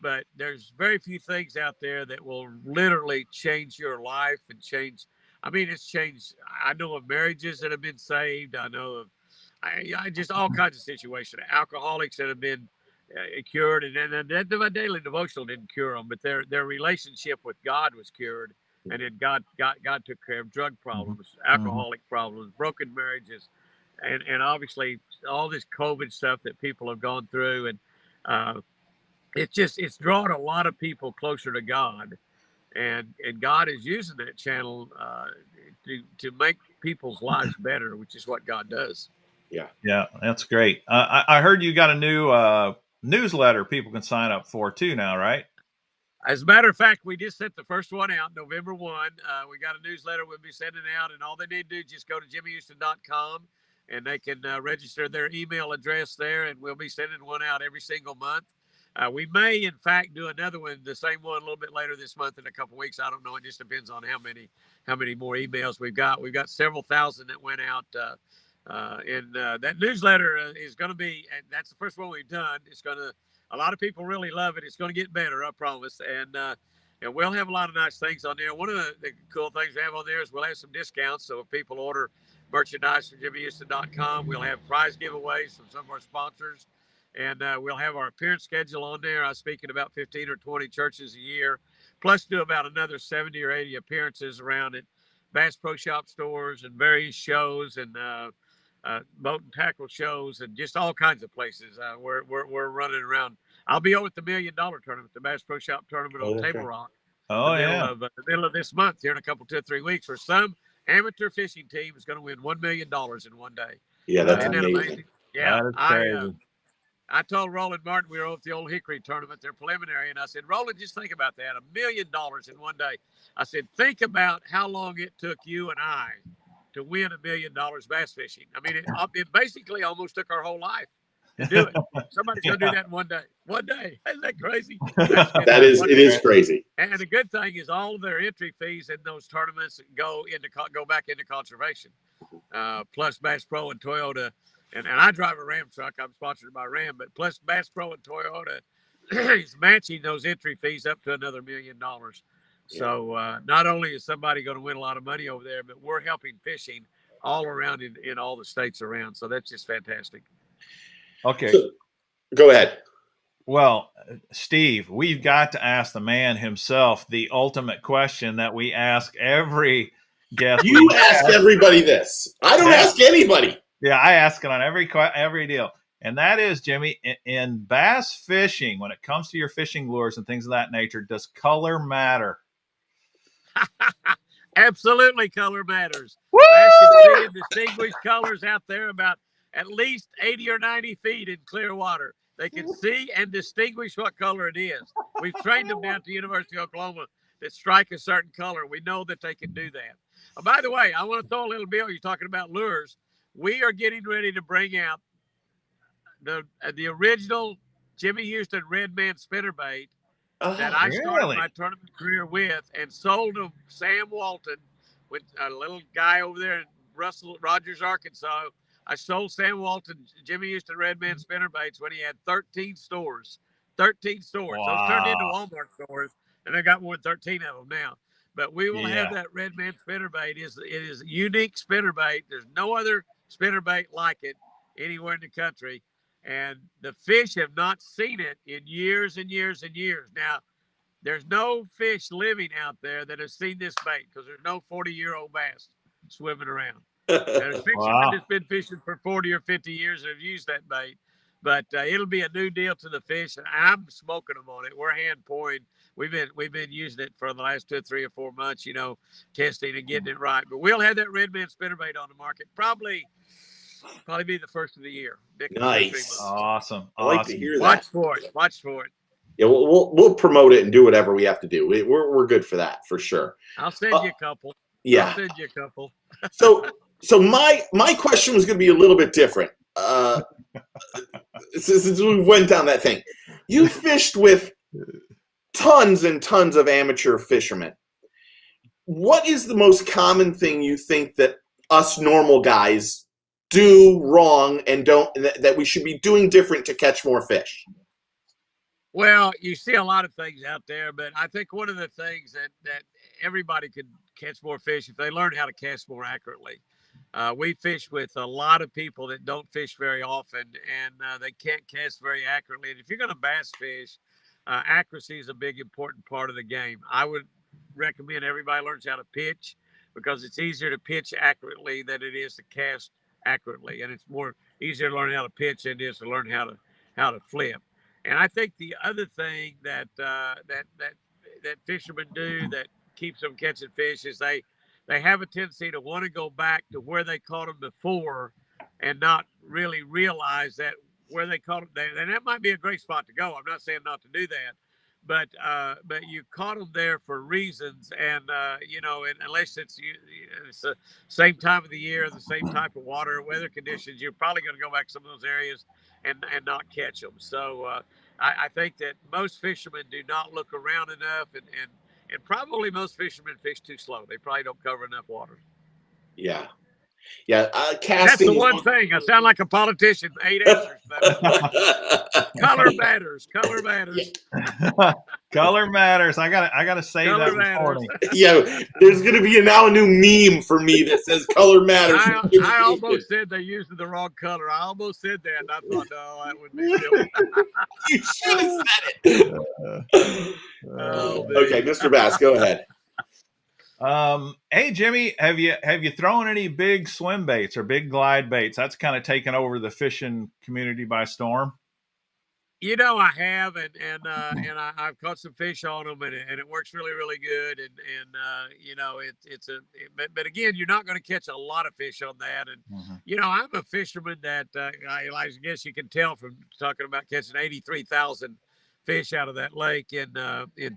but there's very few things out there that will literally change your life and change. I mean, it's changed. I know of marriages that have been saved. I know of I just all kinds of situations. Alcoholics that have been cured, and that my daily devotional didn't cure them, but their relationship with God was cured, and then God took care of drug problems, alcoholic problems, broken marriages, and obviously all this COVID stuff that people have gone through, and it's drawn a lot of people closer to God, and God is using that channel to make people's lives better, which is what God does.
Yeah, that's great. I heard you got a new newsletter people can sign up for too now, right?
As a matter of fact, we just sent the first one out November 1. We got a newsletter we'll be sending out, and all they need to do is just go to jimmyhouston.com, and they can register their email address there, and we'll be sending one out every single month. We may, in fact, do another one, the same one, a little bit later this month in a couple of weeks. I don't know. It just depends on how many more emails we've got. We've got several thousand that went out, and that newsletter is going to be, and that's the first one we've done. It's going to, a lot of people really love it. It's going to get better, I promise. And we'll have a lot of nice things on there. One of the cool things we have on there is we'll have some discounts. So if people order merchandise from jimmyhouston.com, we'll have prize giveaways from some of our sponsors. And we'll have our appearance schedule on there. I speak at about 15 or 20 churches a year, plus do about another 70 or 80 appearances around at Bass Pro Shop stores and various shows and boat and tackle shows and just all kinds of places. We're running around. I'll be over at the $1 Million Tournament, the Bass Pro Shop Tournament on Table Rock. The middle of this month here in a couple, 2 or 3 weeks, where some amateur fishing team is going to win $1 million in one day.
Yeah, that's amazing.
Yeah,
that is crazy.
I told Roland Martin, we were over at the Old Hickory tournament, their preliminary, and I said, Roland, just think about that, $1 million in one day. I said, think about how long it took you and I to win $1 million bass fishing. I mean, it basically almost took our whole life to do it. Somebody's going to do that in one day. One day. Isn't that crazy?
It is crazy.
And the good thing is all of their entry fees in those tournaments go back into conservation. Plus Bass Pro and Toyota and I drive a Ram truck. I'm sponsored by Ram, but plus Bass Pro and Toyota is matching those entry fees up to another $1 million.
Yeah.
So not only is somebody going to win a lot of money over there, but we're helping fishing all around in all the states around. So that's just fantastic.
Okay.
So, go ahead.
Well, Steve, we've got to ask the man himself the ultimate question that we ask every guest.
You ask everybody this. I don't ask anybody.
Yeah, I ask it on every deal. And that is, Jimmy, in bass fishing, when it comes to your fishing lures and things of that nature, does color matter?
Absolutely, color matters.
Woo!
Bass can see and distinguish colors out there about at least 80 or 90 feet in clear water. They can see and distinguish what color it is. We've trained them down at the University of Oklahoma that strike a certain color. We know that they can do that. Oh, by the way, I want to throw a little bill. You're talking about lures. We are getting ready to bring out the original Jimmy Houston Red Man spinnerbait that I started my tournament career with and sold to Sam Walton, with a little guy over there in Rogers, Arkansas. I sold Sam Walton Jimmy Houston Red Man spinnerbaits when he had 13 stores. 13 stores.
Wow.
Those turned into Walmart stores, and I got more than 13 of them now. But we will have that Red Man spinnerbait. It is a unique spinnerbait. There's no other spinnerbait like it anywhere in the country. And the fish have not seen it in years and years and years. Now, there's no fish living out there that has seen this bait because there's no 40-year-old bass swimming around. There's fishermen that's been fishing for 40 or 50 years that have used that bait. But it'll be a new deal to the fish, and I'm smoking them on it. We're hand pouring. We've been using it for the last 2, 3, or 4 months, testing and getting it right. But we'll have that Red Man spinnerbait on the market probably be the first of the year.
Nice.
Awesome.
I like to hear that.
Watch for it.
Yeah, we'll promote it and do whatever we have to do. We're good for that for sure.
I'll send you a couple.
Yeah,
I'll send you a couple.
So my question was going to be a little bit different. Since we went down that thing, you fished with tons and tons of amateur fishermen. What is the most common thing you think that us normal guys do wrong and that we should be doing different to catch more fish?
Well, you see a lot of things out there, but I think one of the things that everybody could catch more fish if they learn how to cast more accurately. We fish with a lot of people that don't fish very often, and they can't cast very accurately. And if you're going to bass fish, accuracy is a big, important part of the game. I would recommend everybody learns how to pitch because it's easier to pitch accurately than it is to cast accurately, and it's more easier to learn how to pitch than it is to learn how to flip. And I think the other thing that fishermen do that keeps them catching fish is they have a tendency to want to go back to where they caught them before and not really realize that where they caught them. And that might be a great spot to go. I'm not saying not to do that, but you caught them there for reasons. And, and unless it's the same time of the year, the same type of water, weather conditions, you're probably going to go back to some of those areas and not catch them. So I think that most fishermen do not look around enough, and probably most fishermen fish too slow. They probably don't cover enough water.
Yeah. Casting.
That's the one thing. I sound like a politician. 8 answers. Color matters. Color matters.
Color matters. I gotta say
color
that
matters.
Yeah, there's gonna be now a new meme for me that says colcolor matters.
I almost said they used the wrong color. I almost said that, and I thought, no, that would be silly.
You should have said it. Okay, Mr. Bass, go ahead.
Hey Jimmy, have you thrown any big swim baits or big glide baits? That's kind of taken over the fishing community by storm.
I have, and I've caught some fish on them, and it works really, really good. But again, you're not going to catch a lot of fish on that. And I'm a fisherman that I guess you can tell from talking about catching 83,000 fish out of that lake in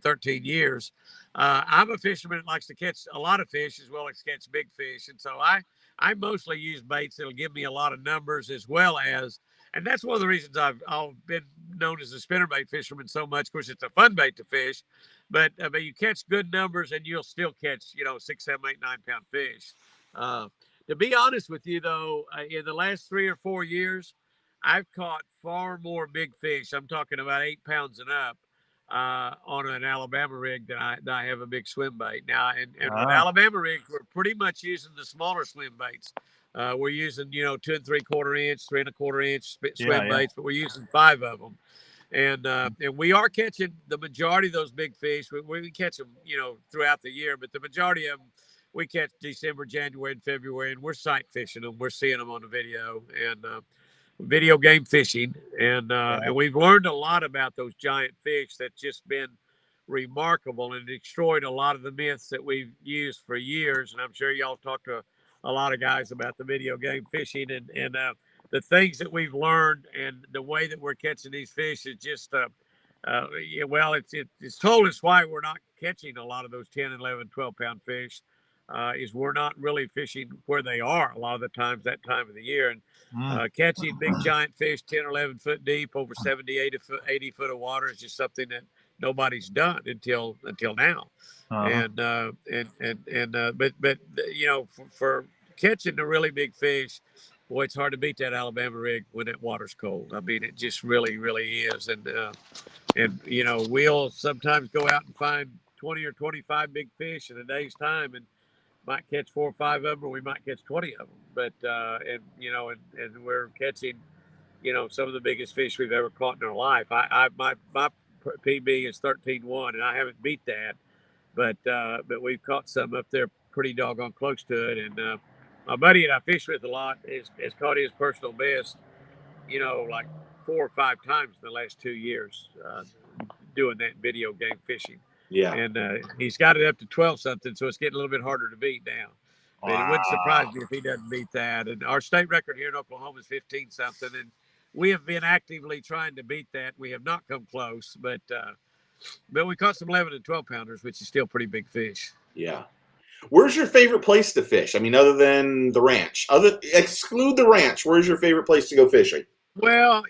13 years. I'm a fisherman that likes to catch a lot of fish as well as catch big fish, and so I mostly use baits that'll give me a lot of numbers as well as. And that's one of the reasons I've been known as a spinnerbait fisherman so much. Of course, it's a fun bait to fish, but you catch good numbers and you'll still catch, 6, 7, 8, 9 pound fish. To be honest with you, though, in the last 3 or 4 years, I've caught far more big fish. I'm talking about 8 pounds and up on an Alabama rig than I have a big swim bait. Now, and with
Ah,
Alabama rigs, we're pretty much using the smaller swim baits. We're using, 2 3/4 inch, 3 1/4 inch
yeah,
swim
yeah.
baits, but we're using 5 of them. And we are catching the majority of those big fish. We catch them, throughout the year, but the majority of them we catch December, January, and February, and we're sight fishing them. We're seeing them on the video and video game fishing, and
Yeah.
we've learned a lot about those giant fish. That's just been remarkable and destroyed a lot of the myths that we've used for years. And I'm sure y'all talk to a lot of guys about the video game fishing and the things that we've learned and the way that we're catching these fish is just yeah, well, it's told us why we're not catching a lot of those 10, 11, 12 pound fish. Is we're not really fishing where they are a lot of the times that time of the year. And
Mm.
catching big giant fish 10 or 11 foot deep over 70, 80 foot of water is just something that nobody's done until now.
Uh-huh.
But for catching the really big fish, boy, it's hard to beat that Alabama rig when that water's cold. I mean, it just really is. And we'll sometimes go out and find 20 or 25 big fish in a day's time and might catch 4 or 5 of them, or we might catch 20 of them. But and we're catching some of the biggest fish we've ever caught in our life. My PB is 13-1, and I haven't beat that, but we've caught some up there pretty doggone close to it. And my buddy that I fish with a lot has caught his personal best, like 4 or 5 times in the last 2 years, doing that video game fishing.
Yeah.
And he's got it up to 12 something, so it's getting a little bit harder to beat now. But it wouldn't surprise
Wow.
me if he doesn't beat that. And our state record here in Oklahoma is 15 something, and we have been actively trying to beat that. We have not come close, but we caught some 11 and 12 pounders, which is still pretty big fish.
Yeah. Where's your favorite place to fish? I mean, other than the ranch, exclude the ranch. Where's your favorite place to go fishing?
Well,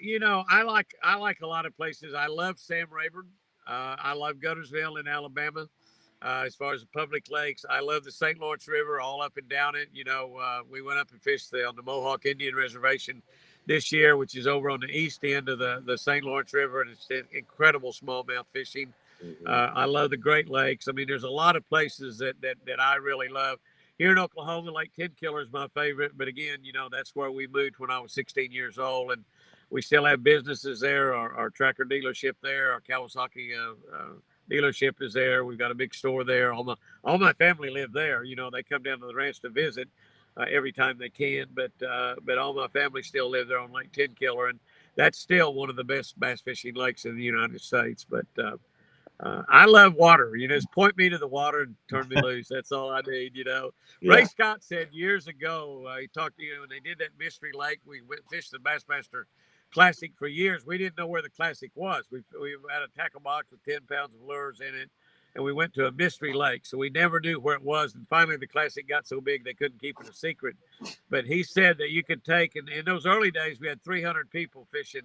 I like a lot of places. I love Sam Rayburn. I love Guntersville in Alabama. As far as the public lakes, I love the St. Lawrence River, all up and down it. We went up and fished on the Mohawk Indian Reservation this year, which is over on the east end of the St. Lawrence River, and it's incredible smallmouth fishing.
Mm-hmm.
I love the Great Lakes. I mean, there's a lot of places that I really love. Here in Oklahoma, Lake Ten Killer is my favorite. But again, that's where we moved when I was 16 years old, and we still have businesses there. Our tractor dealership there, our Kawasaki dealership is there. We've got a big store there. All my family live there. They come down to the ranch to visit every time they can. But all my family still live there on Lake Ten Killer, and that's still one of the best bass fishing lakes in the United States. But I love water. Just point me to the water and turn me loose. That's all I need.
Yeah.
Ray Scott said years ago, he talked to when they did that Mystery Lake. We went fished the Bassmaster Classic for years. We didn't know where the Classic was. We had a tackle box with 10 pounds of lures in it, and we went to a Mystery Lake. So we never knew where it was. And finally, the Classic got so big they couldn't keep it a secret. But he said that you could take, and in those early days, we had 300 people fishing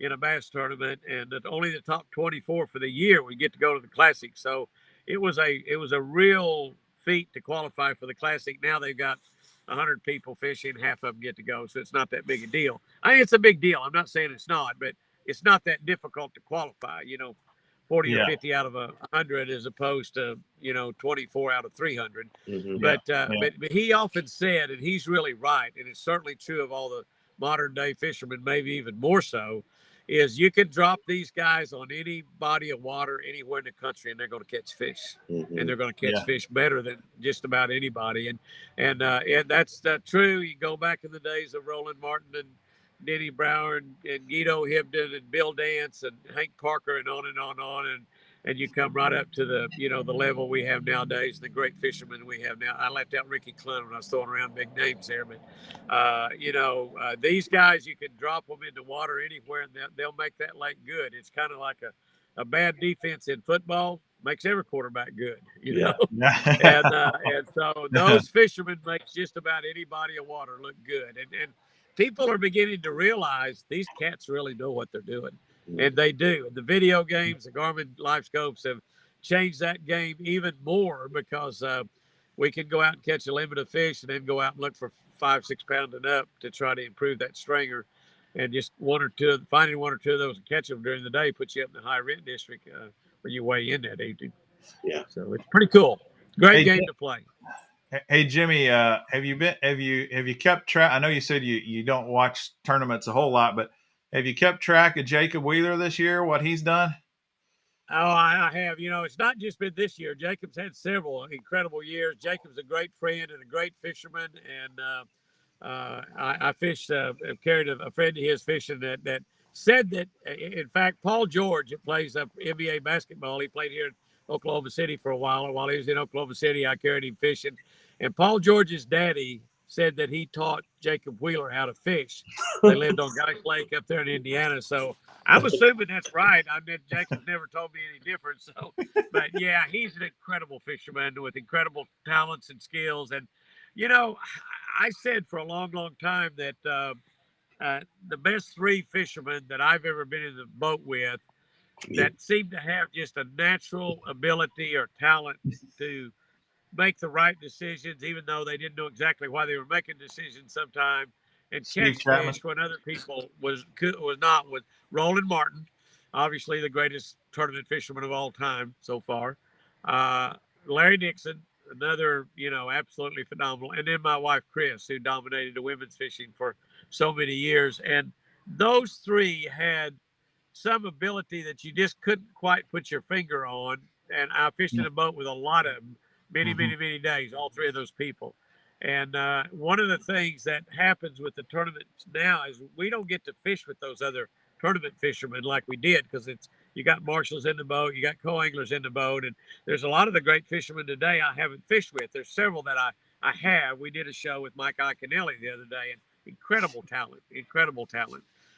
in a bass tournament, and that only the top 24 for the year would get to go to the Classic. So it was a real feat to qualify for the Classic. Now they've got 100 people fishing, half of them get to go, so it's not that big a deal. I mean, it's a big deal. I'm not saying it's not, but it's not that difficult to qualify. 40 or
Yeah.
50 out of 100 as opposed to 24 out of 300.
Mm-hmm.
Yeah.
But he often said, and he's really right, and it's certainly true of all the modern day fishermen, maybe even more so, is you can drop these guys on any body of water anywhere in the country and they're going to catch fish.
Mm-hmm.
And they're going to catch
Yeah.
fish better than just about anybody. And that's true. You go back in the days of Roland Martin and Denny Brower and Guido Hibden and Bill Dance and Hank Parker and on and on and on. And you come right up to the level we have nowadays, the great fishermen we have now. I left out Ricky Clun when I was throwing around big names there, but these guys, you can drop them into water anywhere and they'll make that lake good. It's kind of like a bad defense in football makes every quarterback good,
Yeah.
and so those fishermen makes just about any body of water look good. And people are beginning to realize these cats really know what they're doing. And they do. The video games, the Garmin Live Scopes have changed that game even more because we can go out and catch a limit of fish and then go out and look for 5, 6 pounds and up to try to improve that stringer. And just finding one or two of those and catching them during the day puts you up in the high rent district when you weigh in that evening.
Yeah.
So it's pretty cool. Great game to play.
Hey Jimmy, have you kept track? I know you said you don't watch tournaments a whole lot, but have you kept track of Jacob Wheeler this year? What he's done?
Oh, I have. It's not just been this year. Jacob's had several incredible years. Jacob's a great friend and a great fisherman, and I fished, carried a friend of his fishing that said that, in fact, Paul George, that plays NBA basketball, he played here in Oklahoma City for a while. And while he was in Oklahoma City, I carried him fishing. And Paul George's daddy said that he taught Jacob Wheeler how to fish. They lived on Geist Lake up there in Indiana. So I'm assuming that's right. I mean, Jacob's never told me any different. So, but yeah, he's an incredible fisherman with incredible talents and skills. And, I said for a long, long time that the best 3 fishermen that I've ever been in the boat with that seemed to have just a natural ability or talent to make the right decisions, even though they didn't know exactly why they were making decisions sometimes, and
Steve
catch
Chapman.
fish when other people was not. With Roland Martin, obviously the greatest tournament fisherman of all time so far. Larry Nixon, another, absolutely phenomenal. And then my wife, Chris, who dominated the women's fishing for so many years. And those 3 had some ability that you just couldn't quite put your finger on. And I fished in a boat with a lot of them, many, many, many days, all 3 of those people. And one of the things that happens with the tournaments now is we don't get to fish with those other tournament fishermen like we did, because you got marshals in the boat, you got co-anglers in the boat, and there's a lot of the great fishermen today I haven't fished with. There's several that I have. We did a show with Mike Iaconelli the other day, and incredible talent.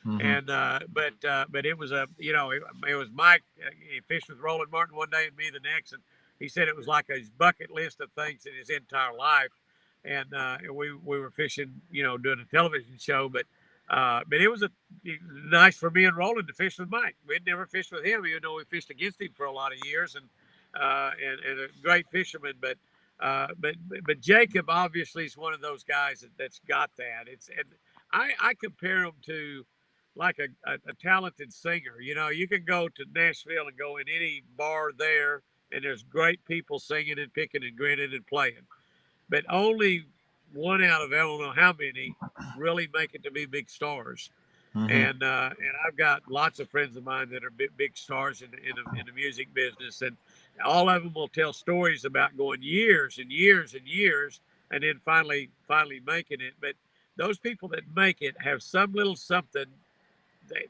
And but it was it was Mike. He fished with Roland Martin one day and me the next, and he said it was like his bucket list of things in his entire life. And we were fishing, doing a television show, but it was nice for me and Roland to fish with Mike. We'd never fished with him, even though we fished against him for a lot of years, and a great fisherman. But Jacob obviously is one of those guys that's got that. And I compare him to like a talented singer. You can go to Nashville and go in any bar there, and there's great people singing and picking and grinning and playing. But only one out of I don't know how many really make it to be big stars. And I've got lots of friends of mine that are big stars in the music business, and all of them will tell stories about going years and years and years, and then finally making it. But those people that make it have some little something.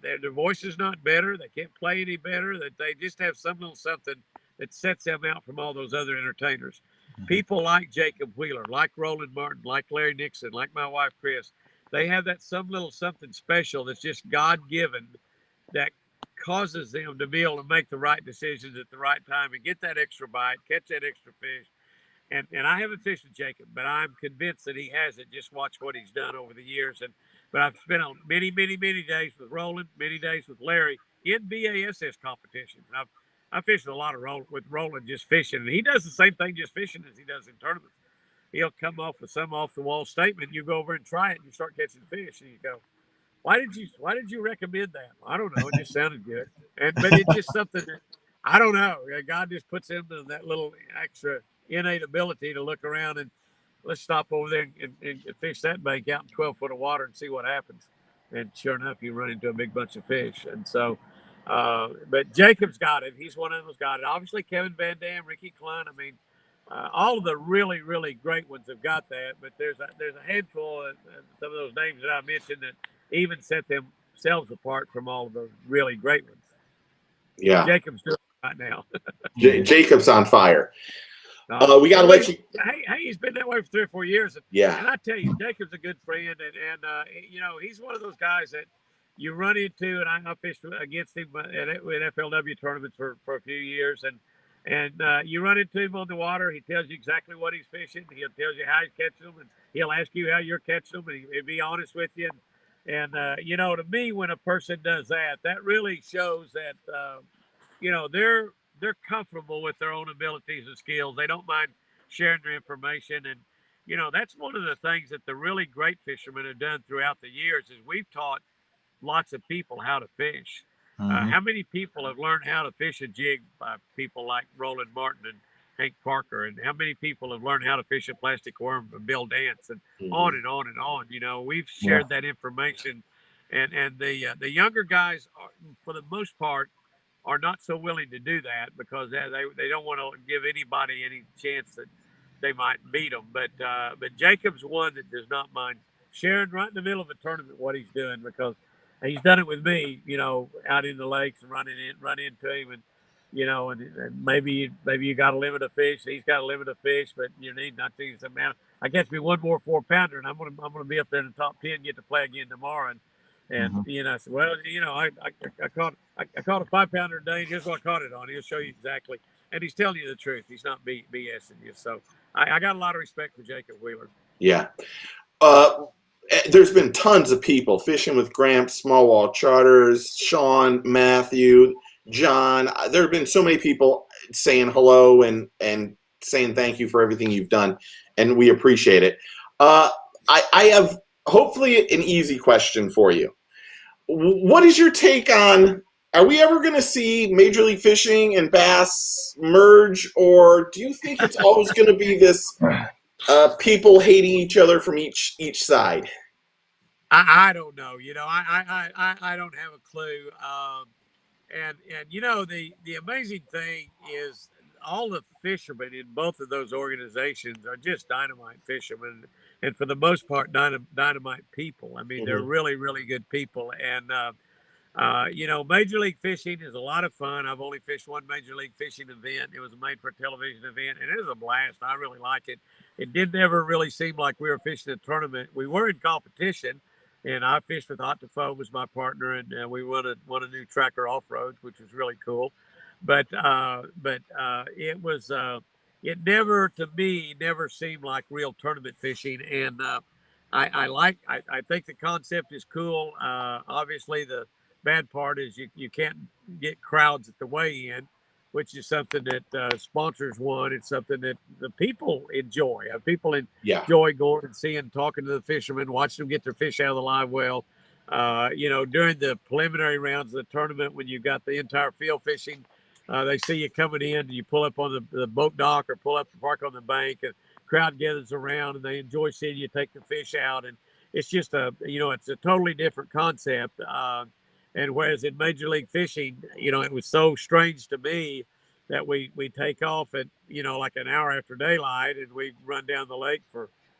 Their voice is not better. They can't play any better. That they just have some little something that sets them out from all those other entertainers. People like Jacob Wheeler, like Roland Martin, like Larry Nixon, like my wife Chris, they have that some little something special that's just God given that causes them to be able to make the right decisions at the right time and get that extra bite, catch that extra fish. And I haven't fished with Jacob, but I'm convinced that he has it. Just watch what he's done over the years. But I've spent on many, many, many days with Roland, many days with Larry in BASS competitions. And I fished a lot of with Roland just fishing, and he does the same thing just fishing as he does in tournaments. He'll come off with some off the wall statement. You go over and try it, and you start catching fish, and you go, why did you recommend that? I don't know. It just sounded good. But it's just something that I don't know. God just puts him in that little extra innate ability to look around and let's stop over there and fish that bank out in 12 foot of water and see what happens. And sure enough, you run into a big bunch of fish. And so, but Jacob's got it. He's one of them's got it. Obviously, Kevin Van Dam, Ricky Klein. I mean, all of the really, really great ones have got that. But there's a handful of some of those names that I mentioned that even set themselves apart from all of those really great ones.
Yeah.
Jacob's doing it right now.
Jacob's on fire. We got to let you.
Hey, he's been that way for 3 or 4 years.
Yeah.
And I tell you, Jacob's a good friend. And he's one of those guys that you run into, and I fished against him at FLW tournaments for a few years. And you run into him on the water. He tells you exactly what he's fishing. He'll tell you how he's catching them, and he'll ask you how you're catching them, and he'll be honest with you. And to me, when a person does that, that really shows that, they're comfortable with their own abilities and skills. They don't mind sharing their information. And, that's one of the things that the really great fishermen have done throughout the years is we've taught lots of people how to fish.
Hmm.
How many people have learned how to fish a jig by people like Roland Martin and Hank Parker? And how many people have learned how to fish a plastic worm from Bill Dance and on
Mhm.
and on and on? We've
Yeah.
shared that information, and the younger guys, are, for the most part, are not so willing to do that because they don't want to give anybody any chance that they might beat them. But Jacob's one that does not mind sharing right in the middle of a tournament what he's doing because he's done it with me, out in the lakes and run into him, and maybe you got a limit of fish, he's got a limit of fish, but you need not to. So, man, I catch me one more 4-pounder, and I'm gonna be up there in the top 10, get to play again tomorrow, and
Hmm.
I said, well, I caught a 5-pounder today, and here's what I caught it on. He'll show you exactly, and he's telling you the truth. He's not BSing you. So I got a lot of respect for Jacob Wheeler.
Yeah. There's been tons of people fishing with Gramps, Small Wall Charters, Sean, Matthew, John. There have been so many people saying hello and saying thank you for everything you've done, and we appreciate it. I have hopefully an easy question for you. What is your take on? Are we ever going to see Major League Fishing and bass merge, or do you think it's always going to be this people hating each other from each side?
I don't know. I don't have a clue. And the amazing thing is all the fishermen in both of those organizations are just dynamite fishermen, and for the most part, dynamite people. I mean, they're
Mm-hmm.
really really good people, and Major League Fishing is a lot of fun. I've only fished one Major League Fishing event. It was a made for television event, and it was a blast. I really like it. It didn't ever really seem like we were fishing a tournament. We were in competition, and I fished with Hot to Foam was my partner, and we won a new tracker off roads, which was really cool. But it never to me never seemed like real tournament fishing, and I think the concept is cool. Obviously the bad part is you can't get crowds at the weigh-in, which is something that sponsors want. It's something that the people enjoy. People
Yeah.
enjoy going and seeing, talking to the fishermen, watching them get their fish out of the live well. During the preliminary rounds of the tournament, when you've got the entire field fishing, they see you coming in, and you pull up on the boat dock or pull up the park on the bank, and crowd gathers around, and they enjoy seeing you take the fish out. And it's just it's a totally different concept. And whereas in Major League Fishing, it was so strange to me that we take off at like an hour after daylight, and we run down the lake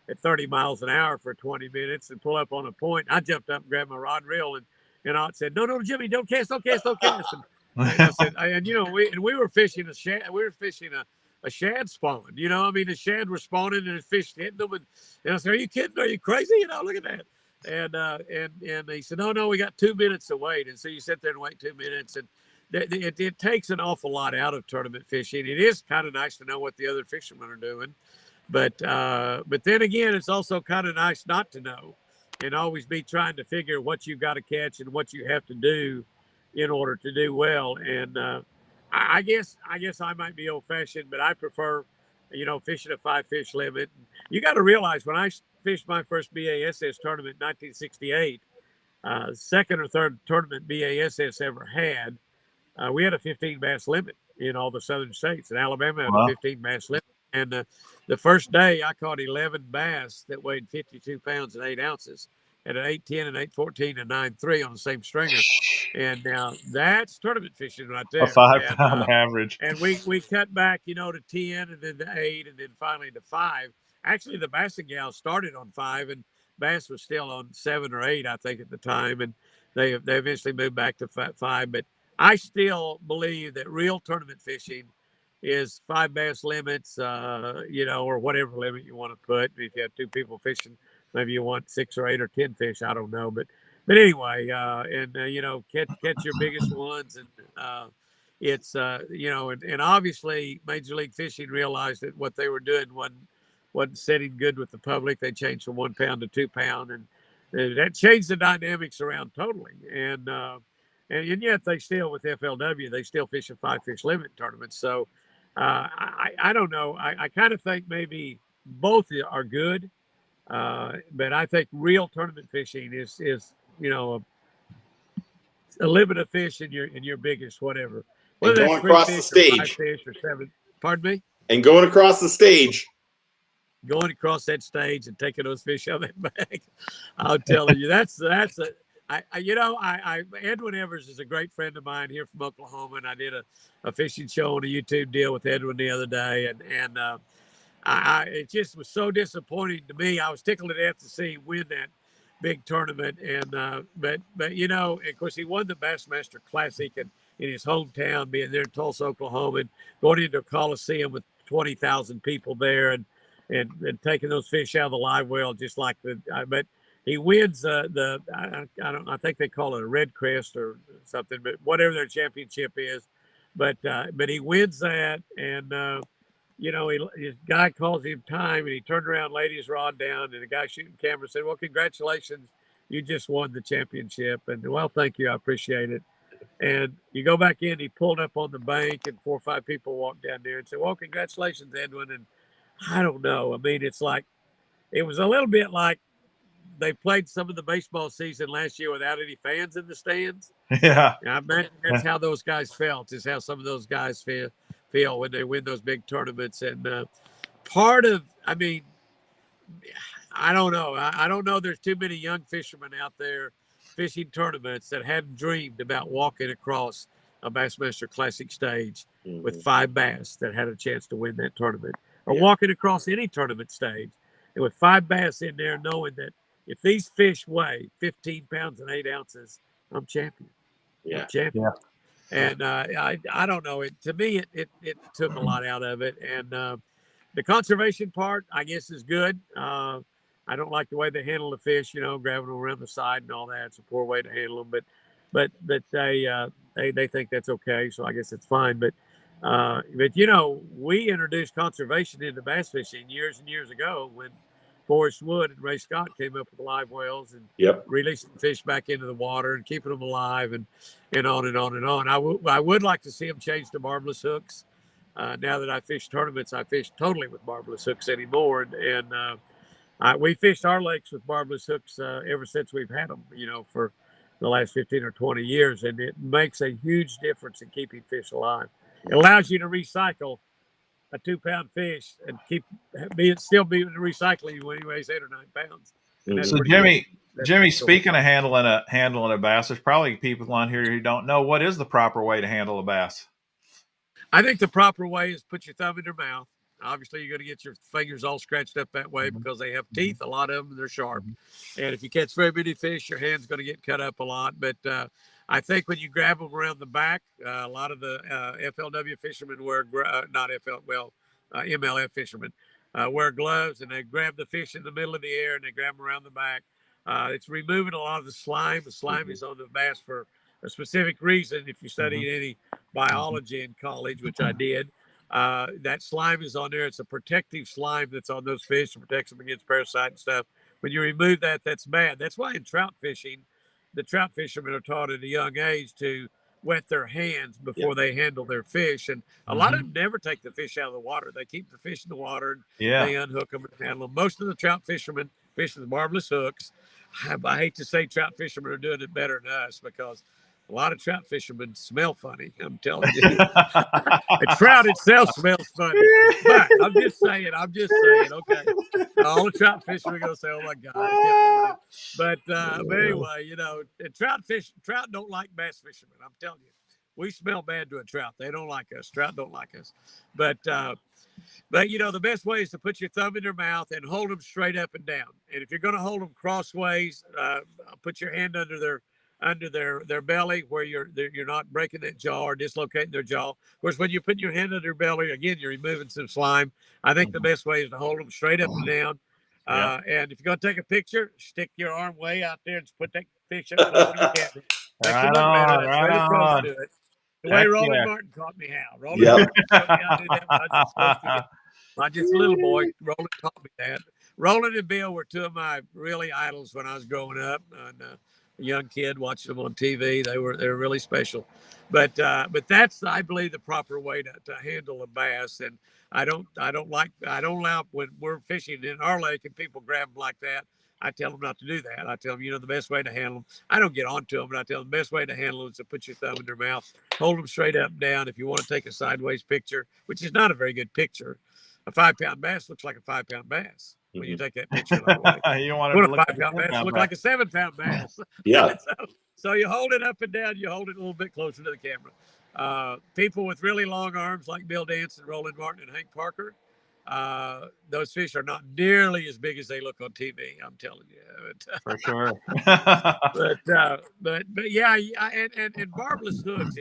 at 30 miles an hour for 20 minutes and pull up on a point. I jumped up and grabbed my rod and reel, and I said, no, Jimmy, don't cast, don't cast, don't cast. And I said, we were fishing a shad spawn. I mean, the shad were spawning and the fish hitting them. And I said, are you kidding? Are you crazy? Look at that. And he said, no, we got 2 minutes to wait. And so you sit there and wait 2 minutes, and it takes an awful lot out of tournament fishing. It is kind of nice to know what the other fishermen are doing, but then again, it's also kind of nice not to know, and always be trying to figure what you've got to catch and what you have to do in order to do well. And I guess I might be old fashioned, but I prefer fishing a 5 fish limit. You got to realize when I fished my first BASS tournament in 1968, second or third tournament BASS ever had, we had a 15 bass limit in all the southern states. And Alabama had a
Well,
15 bass limit. And the first day I caught 11 bass that weighed 52 pounds and 8 ounces at an 810 and 814 and 9.3 on the same stringer. And now that's tournament fishing right
a
there.
5 pound average.
And we cut back, to 10 and then to 8 and then finally to 5. Actually, the Bassin Gals started on 5, and Bass was still on 7 or 8, I think, at the time. And they eventually moved back to 5. But I still believe that real tournament fishing is 5 bass limits, or whatever limit you want to put. If you have 2 people fishing, maybe you want 6 or 8 or 10 fish. I don't know, but anyway, catch your biggest ones, and and obviously Major League Fishing realized that what they were doing wasn't setting good with the public. They changed from 1 pound to 2 pound, and that changed the dynamics around totally. And yet they still, with FLW, they still fish a 5 fish limit tournament. So I don't know. I kind of think maybe both are good, but I think real tournament fishing is you know a limit of fish in your biggest whatever,
And
whether that's
going
three
across the
fish or five
stage.
fish or seven. Pardon me.
And going across the stage.
Going across that stage and taking those fish out of that bag. I'm telling you, that's a. Edwin Evers is a great friend of mine here from Oklahoma, and I did a fishing show on a YouTube deal with Edwin the other day, and it just was so disappointing to me. I was tickled to death to see him win that big tournament, and but of course he won the Bassmaster Classic in his hometown, being there in Tulsa, Oklahoma, and going into a Coliseum with 20,000 people there, and taking those fish out of the live well, just like but he wins I think they call it a red crest or something, but whatever their championship is, but he wins that, and his guy calls him time, and he turned around, laid his rod down, and the guy shooting camera said, "Well, congratulations, you just won the championship." And well, thank you, I appreciate it. And you go back in, he pulled up on the bank, and 4 or 5 people walked down there and said, "Well, congratulations, Edwin." And I don't know. I mean, it was a little bit like they played some of the baseball season last year without any fans in the stands.
Yeah.
And I imagine that's how those guys felt, is how some of those guys feel when they win those big tournaments. And I mean, I don't know. I don't know. There's too many young fishermen out there fishing tournaments that hadn't dreamed about walking across a Bassmaster Classic stage with 5 bass that had a chance to win that tournament, or walking across any tournament stage and with 5 bass in there, knowing that if these fish weigh 15 pounds and 8 ounces, I'm champion.
Yeah.
I'm champion. Yeah. And I don't know. To me, it took a lot out of it. And the conservation part, I guess, is good. I don't like the way they handle the fish, grabbing them around the side and all that. It's a poor way to handle them, but they think that's okay, so I guess it's fine. But we introduced conservation into bass fishing years and years ago when Forrest Wood and Ray Scott came up with live wells and releasing fish back into the water and keeping them alive, and on and on and on. I would like to see them change to barbless hooks. Now that I fish tournaments, I fish totally with barbless hooks anymore, and we fished our lakes with barbless hooks ever since we've had them, for the last 15 or 20 years, and it makes a huge difference in keeping fish alive. It allows you to recycle a 2-pound fish and still be recycling when he weighs 8 or 9 pounds. And that's
So
pretty
Jimmy, speaking of handling a bass, there's probably people on here who don't know what is the proper way to handle a bass.
I think the proper way is put your thumb in their mouth. Obviously, you're going to get your fingers all scratched up that way because they have teeth. A lot of them, they're sharp. And if you catch very many fish, your hand's going to get cut up a lot. But I think when you grab them around the back, a lot of the FLW fishermen wear, MLF fishermen wear gloves, and they grab the fish in the middle of the air and they grab them around the back. It's removing a lot of the slime. The slime is on the bass for a specific reason. If you studied any biology in college, which I did, that slime is on there. It's a protective slime that's on those fish and protects them against parasite and stuff. When you remove that, that's bad. That's why in trout fishing, the trout fishermen are taught at a young age to wet their hands before they handle their fish. And a lot of them never take the fish out of the water. They keep the fish in the water and they unhook them and handle them. Most of the trout fishermen fish with barbless hooks. I hate to say trout fishermen are doing it better than us because a lot of trout fishermen smell funny. I'm telling you, a trout itself smells funny. But I'm just saying. Okay, all the trout fishermen are gonna say, "Oh my God, I can't believe it." But anyway, trout don't like bass fishermen. I'm telling you, we smell bad to a trout. They don't like us. Trout don't like us. But the best way is to put your thumb in their mouth and hold them straight up and down. And if you're going to hold them crossways, put your hand under their belly where you're not breaking that jaw or dislocating their jaw. Of course, when you put your hand under their belly, again, you're removing some slime. I think the best way is to hold them straight up and down. And if you're going to take a picture, stick your arm way out there and put that fish up close to the camera. Makes it look better. That's the way they're supposed to do it. The way Roland Martin taught me how. Roland Martin showed me how to do that when I was supposed to get. I just a little boy. Roland taught me that. Roland and Bill were 2 of my really idols when I was growing up, and a young kid watching them on TV. They were really special. But that's, I believe, the proper way to handle a bass. And I don't allow, when we're fishing in our lake and people grab them like that, I tell them not to do that. I tell them, the best way to handle them, I don't get onto them, but I tell them the best way to handle them is to put your thumb in their mouth, hold them straight up and down. If you want to take a sideways picture, which is not a very good picture, a 5-pound bass looks like a 5-pound bass when you take that picture the other way.
You want it
What
to
a
look like a
5-pound bass
10-pound
look
bass.
like a 7-pound bass.
Yeah.
So you hold it up and down. You hold it a little bit closer to the camera. People with really long arms like Bill Dance and Roland Martin and Hank Parker, those fish are not nearly as big as they look on TV. I'm telling you.
For sure.
But yeah, and barbless hooks.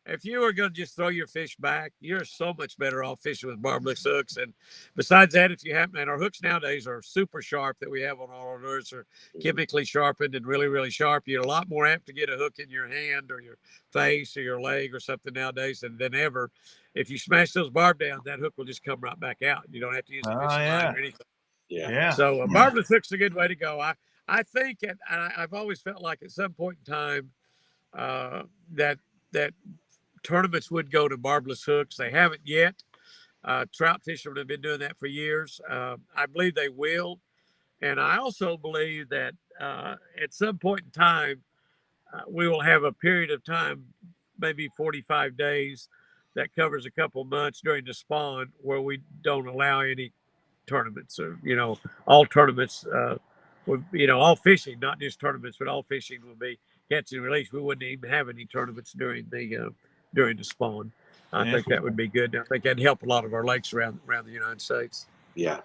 If you are going to just throw your fish back, you're so much better off fishing with barbless hooks. And besides that, if you have, and our hooks nowadays are super sharp that we have on all our lures are chemically sharpened and really, really sharp. You're a lot more apt to get a hook in your hand or your face or your leg or something nowadays than ever. If you smash those barb down, that hook will just come right back out. You don't have to use a fishing line or anything.
Yeah.
So barbless hook's a good way to go. I think, and I've always felt like at some point in time that tournaments would go to barbless hooks. They haven't yet. Trout fishermen have been doing that for years. I believe they will. And I also believe that at some point in time, we will have a period of time, maybe 45 days, that covers a couple months during the spawn where we don't allow any tournaments or, all tournaments, all fishing, not just tournaments, but all fishing will be catch and release. We wouldn't even have any tournaments during the spawn. I think that would be good. I think that'd help a lot of our lakes around the United States.
Yeah.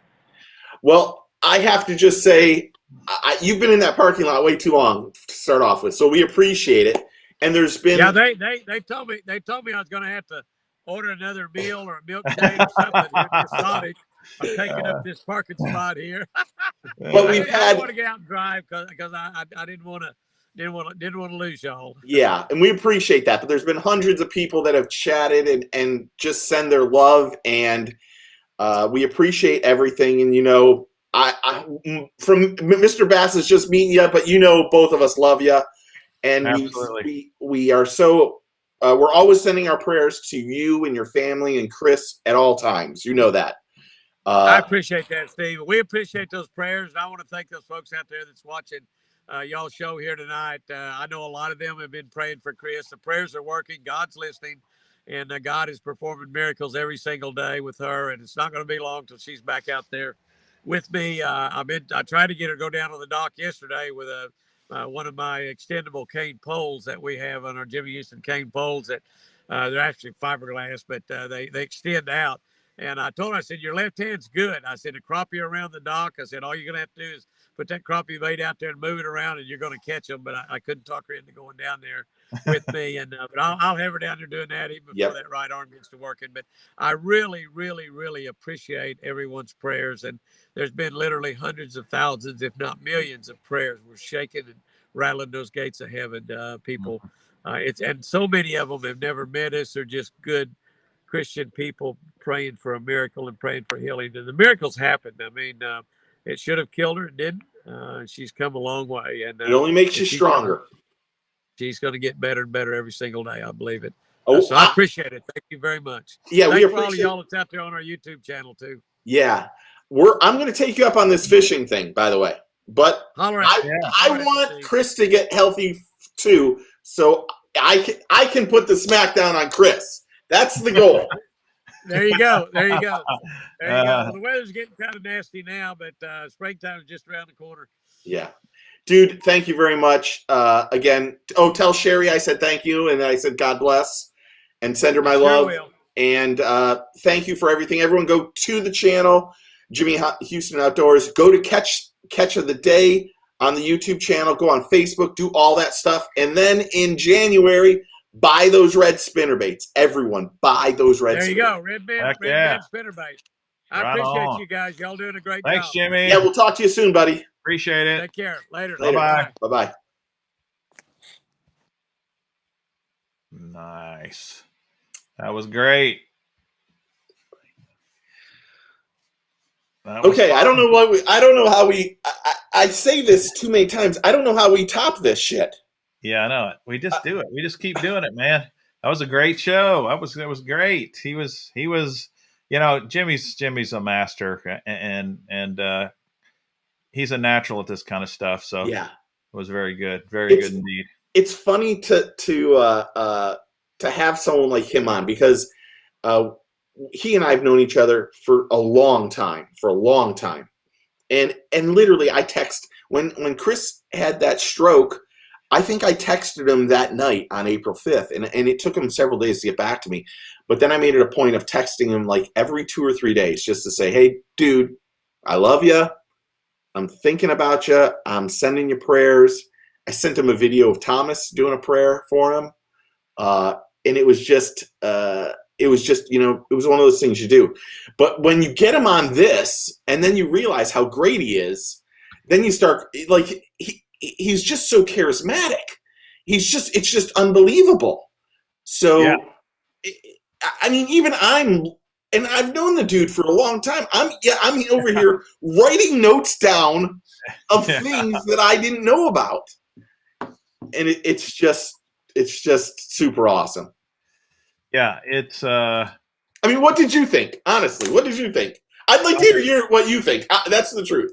Well, I have to just say, you've been in that parking lot way too long to start off with, so we appreciate it. And there's been
they told me I was going to have to order another meal or a milkshake or something here at Sonic. I'm taking up this parking spot here.
But
I didn't want to get out and drive because I didn't want to lose y'all.
Yeah, and we appreciate that. But there's been hundreds of people that have chatted and just send their love, and we appreciate everything. And I from Mr. Bass is just meeting you, but both of us love you, and we are so we're always sending our prayers to you and your family and Chris at all times. You know that.
I appreciate that, Steve. We appreciate those prayers, and I want to thank those folks out there that's watching y'all show here tonight. I know a lot of them have been praying for Chris. The prayers are working. God's listening, and God is performing miracles every single day with her. And it's not going to be long till she's back out there with me. I tried to get her to go down on the dock yesterday with one of my extendable cane poles that we have on our Jimmy Houston cane poles that they're actually fiberglass, but they extend out. And I told her, I said, your left hand's good. I said, a crappie around the dock. I said, all you're going to have to do is put that crappie bait out there and move it around, and you're going to catch them. But I couldn't talk her into going down there with me. And but I'll have her down there doing that even before that right arm gets to working. But I really, really, really appreciate everyone's prayers. And there's been literally hundreds of thousands, if not millions, of prayers. We're shaking and rattling those gates of heaven. People, and so many of them have never met us. They're just good Christian people praying for a miracle and praying for healing. And the miracles happened. I mean, it should have killed her. It didn't. She's come a long way. And
it only makes you stronger.
She's going to get better and better every single day. I believe it.
Oh,
so I appreciate it. Thank you very much.
Yeah,
Thanks for all of y'all that's out there on our YouTube channel too.
Yeah. I'm going to take you up on this fishing thing, by the way. But I want Chris to get healthy too, so I can put the smackdown on Chris. That's the goal.
There you go. The weather's getting kind of nasty now, but springtime is just around the corner.
Yeah. Dude, thank you very much. Again, tell Sherry I said thank you, and I said God bless, and send her my love.
Will.
And thank you for everything. Everyone go to the channel, Jimmy Houston Outdoors. Go to Catch of the Day on the YouTube channel. Go on Facebook. Do all that stuff. And then in January, buy those red spinnerbaits. Everyone, buy those red.
There you go, red spinnerbait. I appreciate you guys. Y'all doing a great job.
Thanks, Jimmy.
Yeah, we'll talk to you soon, buddy.
Appreciate it.
Take care. Later.
Bye bye.
Nice. That was great.
Okay, fun. I don't know how we. I say this too many times. I don't know how we top this shit.
Yeah, I know it. We just do it. We just keep doing it, man. That was a great show. It was great. He was, Jimmy's a master, and he's a natural at this kind of stuff. So it
Yeah,
was very good, very
it's
good indeed.
it's funny to have someone like him on because uh, he and I have known each other for a long time, and literally I text when Chris had that stroke. I think I texted him that night on April 5th, and it took him several days to get back to me. But then I made it a point of texting him like every 2 or 3 days just to say, hey, dude, I love you. I'm thinking about you. I'm sending you prayers. I sent him a video of Thomas doing a prayer for him. And it was just, it was one of those things you do. But when you get him on this, and then you realize how great he is, then you start like he's just so charismatic. It's just unbelievable. So,
Yeah.
I mean, and I've known the dude for a long time. I'm over here writing notes down of things that I didn't know about, and it's just super awesome.
Yeah, it's.
I mean, what did you think? Honestly, what did you think? I'd like to hear what you think. That's the truth.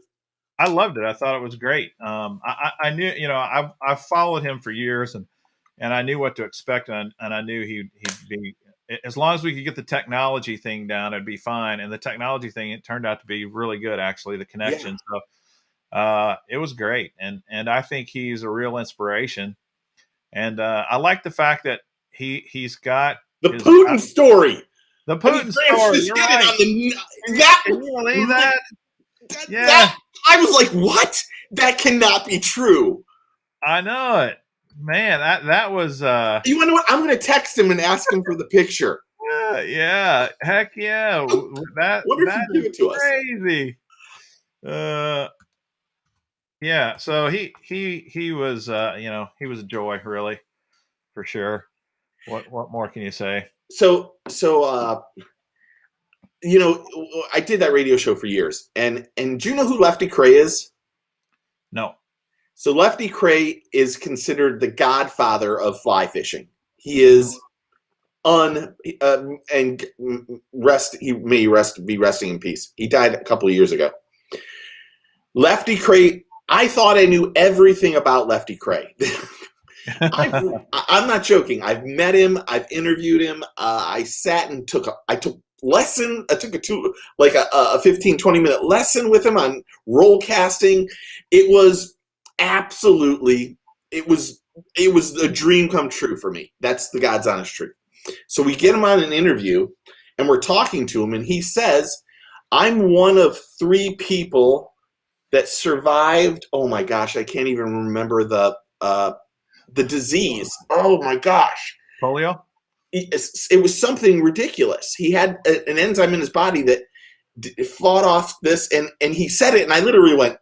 I loved it. I thought it was great. I knew, I followed him for years, and I knew what to expect, and I knew he'd be, as long as we could get the technology thing down, it'd be fine. And the technology thing, it turned out to be really good, actually, the connection.
Yeah.
So it was great, and I think he's a real inspiration. And I like the fact that he's got
the Putin story.
The Putin story. You're right. Can you believe that?
Yeah. I was like, what? That cannot be true.
I know it. Man, that was
you know what? I'm gonna text him and ask him for the picture.
Yeah. Heck yeah. That is crazy. Yeah, so he was he was a joy, really, for sure. What more can you say?
So I did that radio show for years, and do you know who Lefty Kreh is?
No.
So Lefty Kreh is considered the godfather of fly fishing. He is and he may be resting in peace. He died a couple of years ago. Lefty Kreh, I thought I knew everything about Lefty Kreh. I'm not joking. I've met him. I've interviewed him. I sat and took a 15, 20-minute lesson with him on roll casting. It was absolutely, it was a dream come true for me. That's the God's honest truth. So we get him on an interview, and we're talking to him, and he says, I'm one of 3 people that survived. Oh my gosh, I can't even remember the disease. Oh my gosh.
Polio?
It was something ridiculous. He had an enzyme in his body that fought off this, and he said it, and I literally went,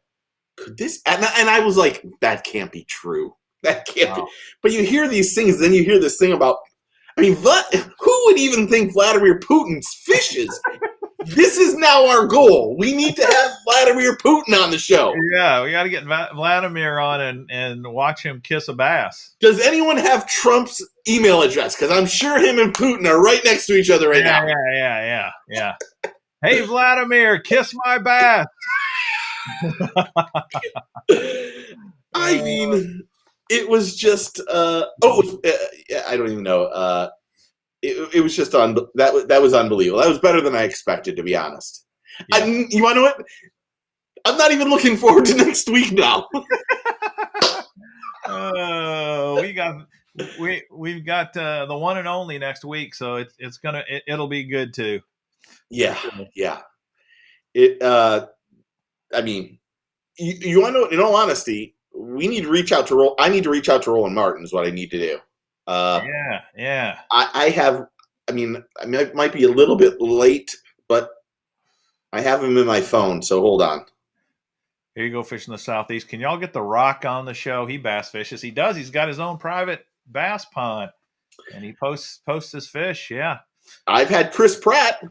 could this? And I was like, that can't be true. That can't be. But you hear these things, then you hear this thing about, I mean, who would even think Vladimir Putin's fishes? This is now our goal. We need to have Vladimir Putin on the show.
Yeah, we got to get Vladimir on and watch him kiss a bass.
Does anyone have Trump's email address? Because I'm sure him and Putin are right next to each other right now.
Yeah. Hey, Vladimir, kiss my bass.
I mean, it was just. I don't even know. It was just that was unbelievable. That was better than I expected, to be honest. Yeah. You want to know what? I'm not even looking forward to next week now.
We've got the one and only next week, so it'll be good too.
Yeah. I mean, you want to know? In all honesty, we need to reach out to Roland. I need to reach out to Roland Martin. Is what I need to do.
Yeah.
I have. I mean, I might be a little bit late, but I have him in my phone. So hold on.
Here you go, fishing the Southeast. Can y'all get The Rock on the show? He bass fishes. He does. He's got his own private bass pond, and he posts his fish. Yeah.
I've had Chris Pratt.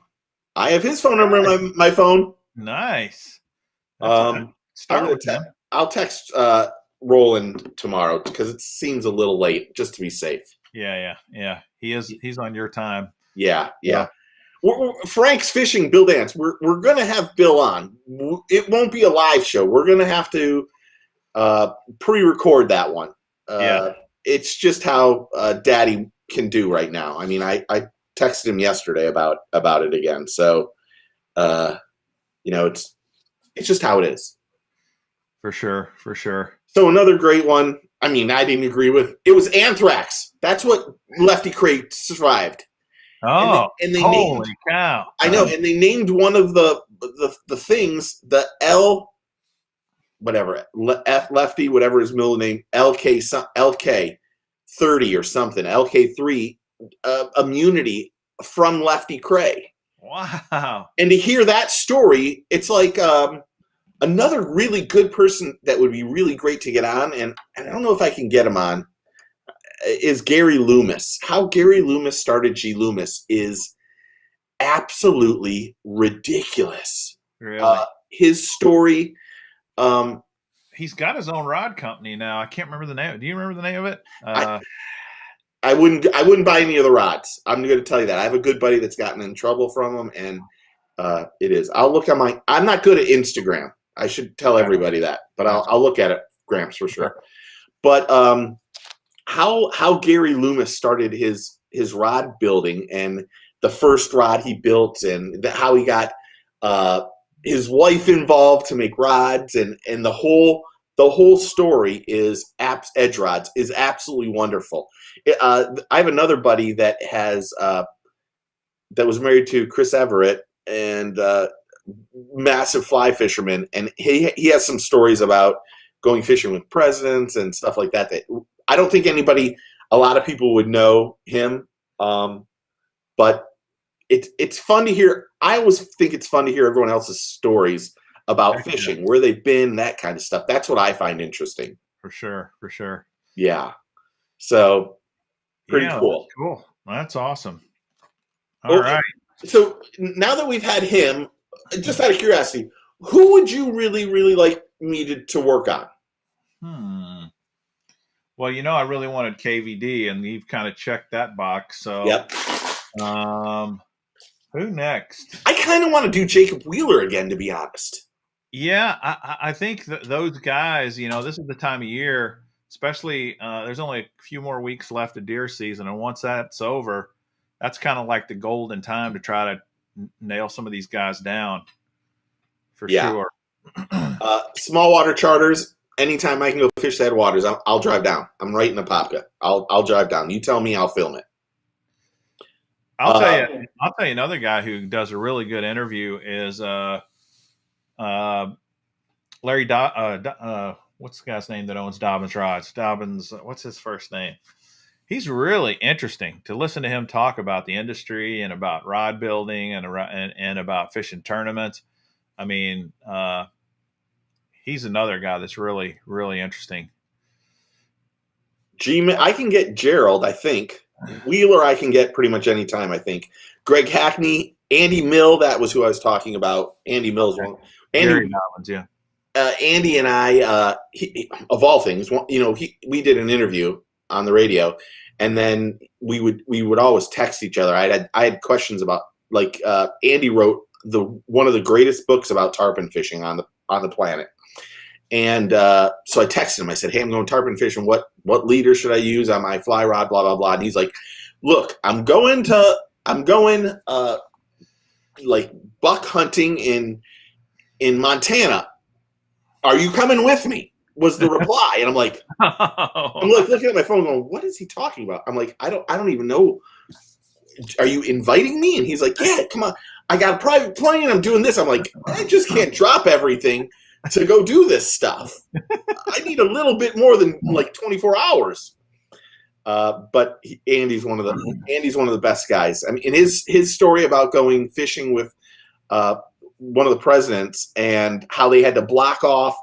I have his phone number on my phone.
Nice.
I'll text rolling tomorrow because it seems a little late, just to be safe.
Yeah. He's on your time.
Yeah.
So,
Frank's Fishing, Bill Dance. We're gonna have Bill on. It won't be a live show. We're gonna have to pre-record that one.
yeah.
It's just how Daddy can do right now. I mean, I texted him yesterday about it again. So, it's just how it is.
For sure.
So another great one. I mean, I didn't agree with. It was anthrax. That's what Lefty Kreh survived.
Oh,
and they
holy
named,
cow!
I know, and they named one of the things the L, whatever F Lefty, whatever his middle name, LK 30 or something, LK3 immunity from Lefty Kreh.
Wow!
And to hear that story, it's like another really good person that would be really great to get on, and I don't know if I can get him on. Is Gary Loomis. How Gary Loomis started G Loomis is absolutely ridiculous.
Really?
His story.
He's got his own rod company now. I can't remember the name. Do you remember the name of it?
I wouldn't buy any of the rods. I'm going to tell you that. I have a good buddy that's gotten in trouble from them, and it is. I'll look at I'm not good at Instagram. I should tell everybody that, but I'll look at it, Gramps, for sure. But how Gary Loomis started his rod building, and the first rod he built, and how he got his wife involved to make rods, and the whole story is edge rods is absolutely wonderful. I have another buddy that was married to Chris Everett, and massive fly fisherman, and he has some stories about going fishing with presidents and stuff like that. That I don't think a lot of people would know him, but it's fun to hear. I always think it's fun to hear everyone else's stories about fishing, where they've been, that kind of stuff. That's what I find interesting.
For sure.
Yeah. So pretty cool.
Cool. That's awesome. All right.
So now that we've had him, just out of curiosity, who would you really, really like me to work on?
Well, I really wanted KVD, and you've kind of checked that box. So,
yep.
Who next?
I kind of want to do Jacob Wheeler again, to be honest.
Yeah, I think those guys, this is the time of year, especially there's only a few more weeks left of deer season. And once that's over, that's kind of like the golden time to try to nail some of these guys down for sure.
Small water charters. Anytime I can go fish the headwaters, I'll drive down. I'm right in Apopka. I'll drive down. You tell me, I'll film it.
I'll tell you another guy who does a really good interview is Larry. What's the guy's name that owns Dobbins Rods? Dobbins. What's his first name? He's really interesting to listen to him talk about the industry and about rod building and about fishing tournaments. I mean, he's another guy that's really, really interesting.
I can get Gerald, I think. Wheeler I can get pretty much any time, I think. Greg Hackney, Andy Mill, that was who I was talking about. Andy Mill's one.
Gary Dobbins, yeah.
Andy and I, of all things, we did an interview on the radio, and then we would always text each other. I had questions about, like, Andy wrote one of the greatest books about tarpon fishing on the planet. And so I texted him. I said, "Hey, I'm going tarpon fishing. What leader should I use on my fly rod? Blah blah blah." And he's like, "Look, I'm going like buck hunting in Montana. Are you coming with me?" Was the reply. And I'm like looking at my phone, going, "What is he talking about?" I'm like, I don't even know. Are you inviting me? And he's like, "Yeah, come on. I got a private plane. I'm doing this." I'm like, I just can't drop everything to go do this stuff. I need a little bit more than like 24 hours. But Andy's one of the best guys. I mean, in his story about going fishing with one of the presidents and how they had to block off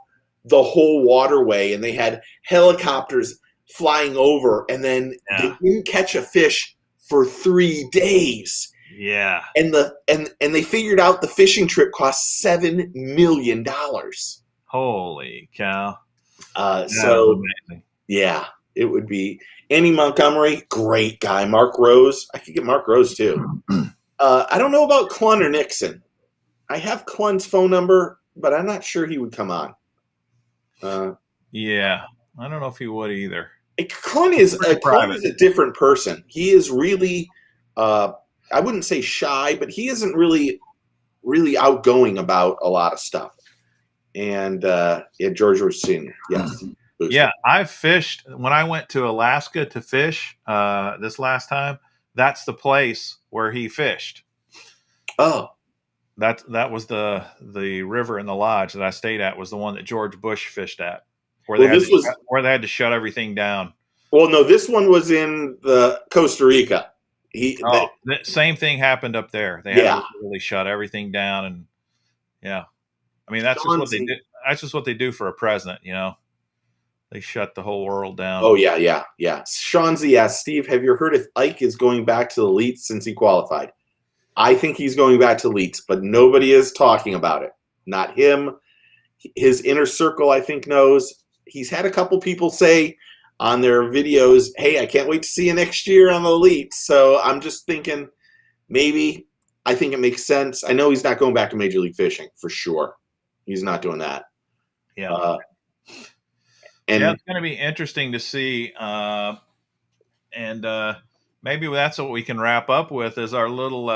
the whole waterway, and they had helicopters flying over, and then they didn't catch a fish for 3 days.
Yeah.
And they figured out the fishing trip cost $7 million.
Holy cow. That was
So
amazing.
yeah, it would be Andy Montgomery, great guy. Mark Rose, I could get Mark Rose too. I don't know about Clun or Nixon. I have Clun's phone number, but I'm not sure he would come on.
Yeah, I don't know if he would either.
Clun
Pretty private.
is a different person. He is really, I wouldn't say shy, but he isn't really outgoing about a lot of stuff. And George was Senior, yes. Booster.
Yeah, I've fished when I went to Alaska to fish this last time. That's the place where he fished.
Oh,
That was the river in the lodge that I stayed at was the one that George Bush fished at, where
well,
where they had to shut everything down.
Well, no, this one was in the Costa Rica.
The same thing happened up there. They had to really shut everything down, and yeah, I mean that's just what they do. That's just what they do for a president, you know. They shut the whole world down.
Oh yeah. Sean Z asked, Steve, have you heard if Ike is going back to the elites since he qualified? I think he's going back to elites, but nobody is talking about it. Not him. His inner circle, I think, knows. He's had a couple people say on their videos, hey, I can't wait to see you next year on the elites. So I'm just thinking maybe I think it makes sense. I know he's not going back to Major League Fishing for sure. He's not doing that.
Yeah. And it's going to be interesting to see. Maybe that's what we can wrap up with is our little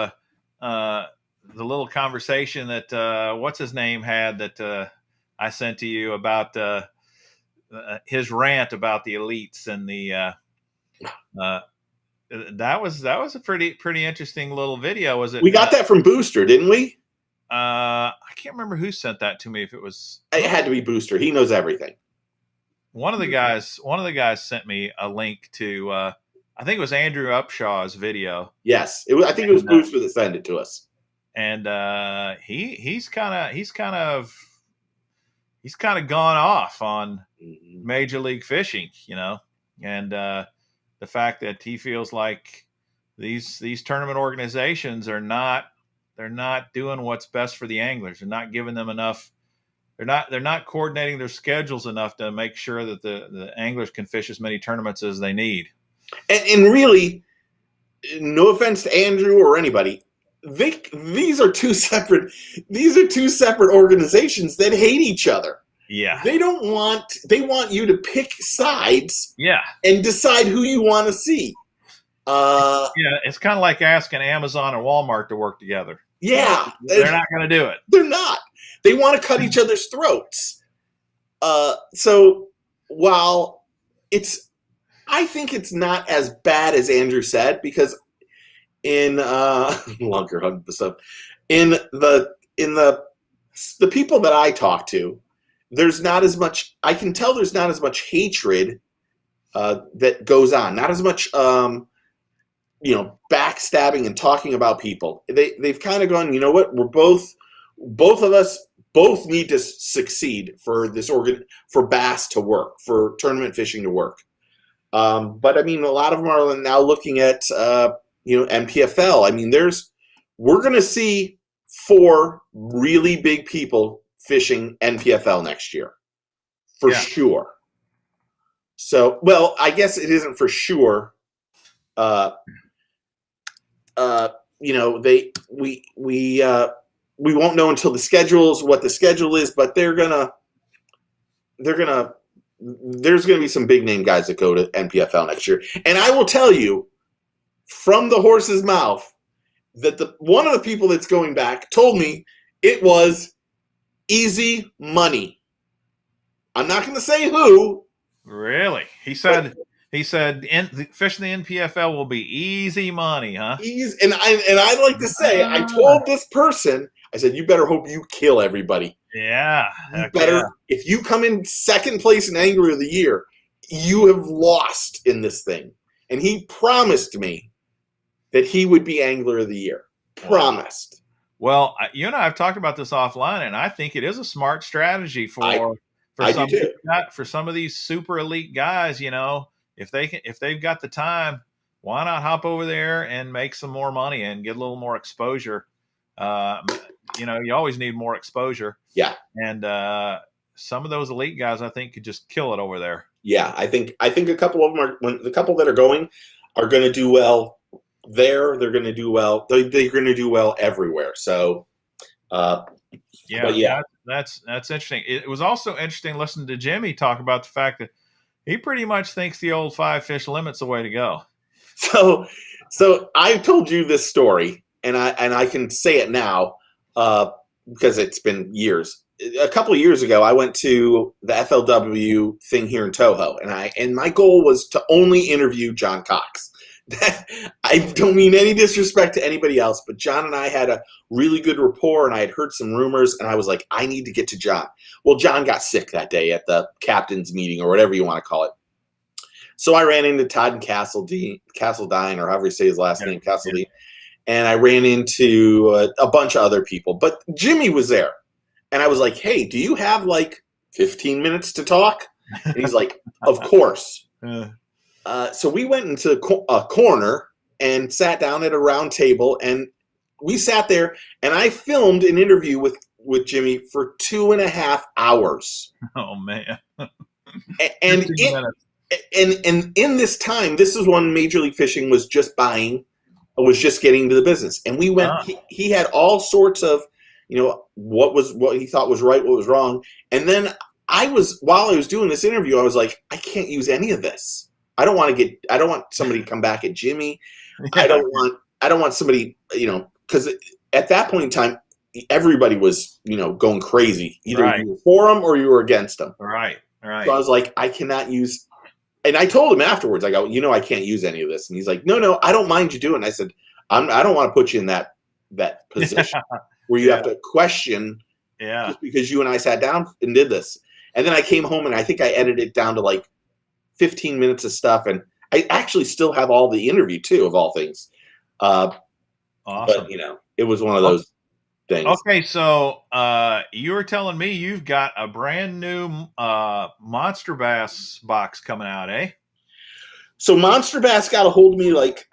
the little conversation that what's his name had that I sent to you about his rant about the elites and the that was a pretty interesting little video. Was it?
We got that from Booster, didn't we?
I can't remember who sent that to me. If it was,
it had to be Booster. He knows everything.
One of the guys sent me a link to I think it was Andrew Upshaw's video.
Yes, I think it was Booster that sent it to us.
And he's kind of gone off on Major League Fishing, you know, and the fact that he feels like these tournament organizations are not doing what's best for the anglers. They're not giving them enough. They're not coordinating their schedules enough to make sure that the anglers can fish as many tournaments as they need.
And really, no offense to Andrew or anybody, these are two separate organizations that hate each other.
Yeah.
They want you to pick sides.
Yeah.
And decide who you want to see.
Yeah, it's kind of like asking Amazon and Walmart to work together.
Yeah.
They're not going to do it.
They're not. They want to cut each other's throats. So while I think it's not as bad as Andrew said, because in longer hunt stuff, in the people that I talk to, there's not as much. I can tell there's not as much hatred that goes on. Not as much, backstabbing and talking about people. They've kind of gone. You know what? We're both of us need to succeed for this for bass to work, for tournament fishing to work. But I mean, a lot of them are now looking at NPFL. I mean, we're going to see 4 really big people fishing NPFL next year, for sure. So, well, I guess it isn't for sure. We won't know until what the schedule is, but there's going to be some big name guys that go to NPFL next year. And I will tell you from the horse's mouth that one of the people that's going back told me it was easy money. I'm not going to say who.
Really? He said fishing the NPFL will be easy money, huh?
And I'd like to say, I told this person, I said, you better hope you kill everybody.
Yeah.
If you come in second place in Angler of the Year, you have lost in this thing. And he promised me that he would be Angler of the Year. Promised.
Well, you and I have talked about this offline, and I think it is a smart strategy for some of these super elite guys. You know, if they've got the time, why not hop over there and make some more money and get a little more exposure? You always need more exposure.
Yeah.
And some of those elite guys, I think, could just kill it over there.
Yeah, I think a couple of them the couple that are going to do well there. They're going to do well. They're going to do well everywhere. So,
Yeah, that's interesting. It was also interesting listening to Jimmy talk about the fact that he pretty much thinks the old 5 fish limit's the way to go.
So I told you this story, and I can say it now because it's been years. A couple of years ago, I went to the FLW thing here in Toho, and my goal was to only interview John Cox. I don't mean any disrespect to anybody else, but John and I had a really good rapport, and I had heard some rumors, and I was like, I need to get to John. Well, John got sick that day at the captain's meeting or whatever you want to call it. So I ran into Todd and Castledine, or however you say his last name, Castledine, and I ran into a bunch of other people. But Jimmy was there, and I was like, hey, do you have like 15 minutes to talk? And he's like, of course. So we went into a corner and sat down at a round table, and we sat there, and I filmed an interview with Jimmy for 2.5 hours.
Oh, man.
And in this time, this is when Major League Fishing was just getting into the business. And we went, he had all sorts of, what he thought was right, what was wrong. And then while I was doing this interview, I was like, I can't use any of this. I don't want somebody to come back at Jimmy. Yeah. I don't want somebody, because at that point in time, everybody was, going crazy. Either you were for them or you were against them.
Right.
So I was like, I cannot use. And I told him afterwards, I go, I can't use any of this. And he's like, no, I don't mind you doing it. I said, I don't want to put you in that position where you have to question just because you and I sat down and did this. And then I came home and I think I edited it down to like 15 minutes of stuff. And I actually still have all the interview too, of all things.
Awesome.
But, it was one of those things.
Okay, so you were telling me you've got a brand new Monster Bass box coming out, eh?
So Monster Bass got a hold of me like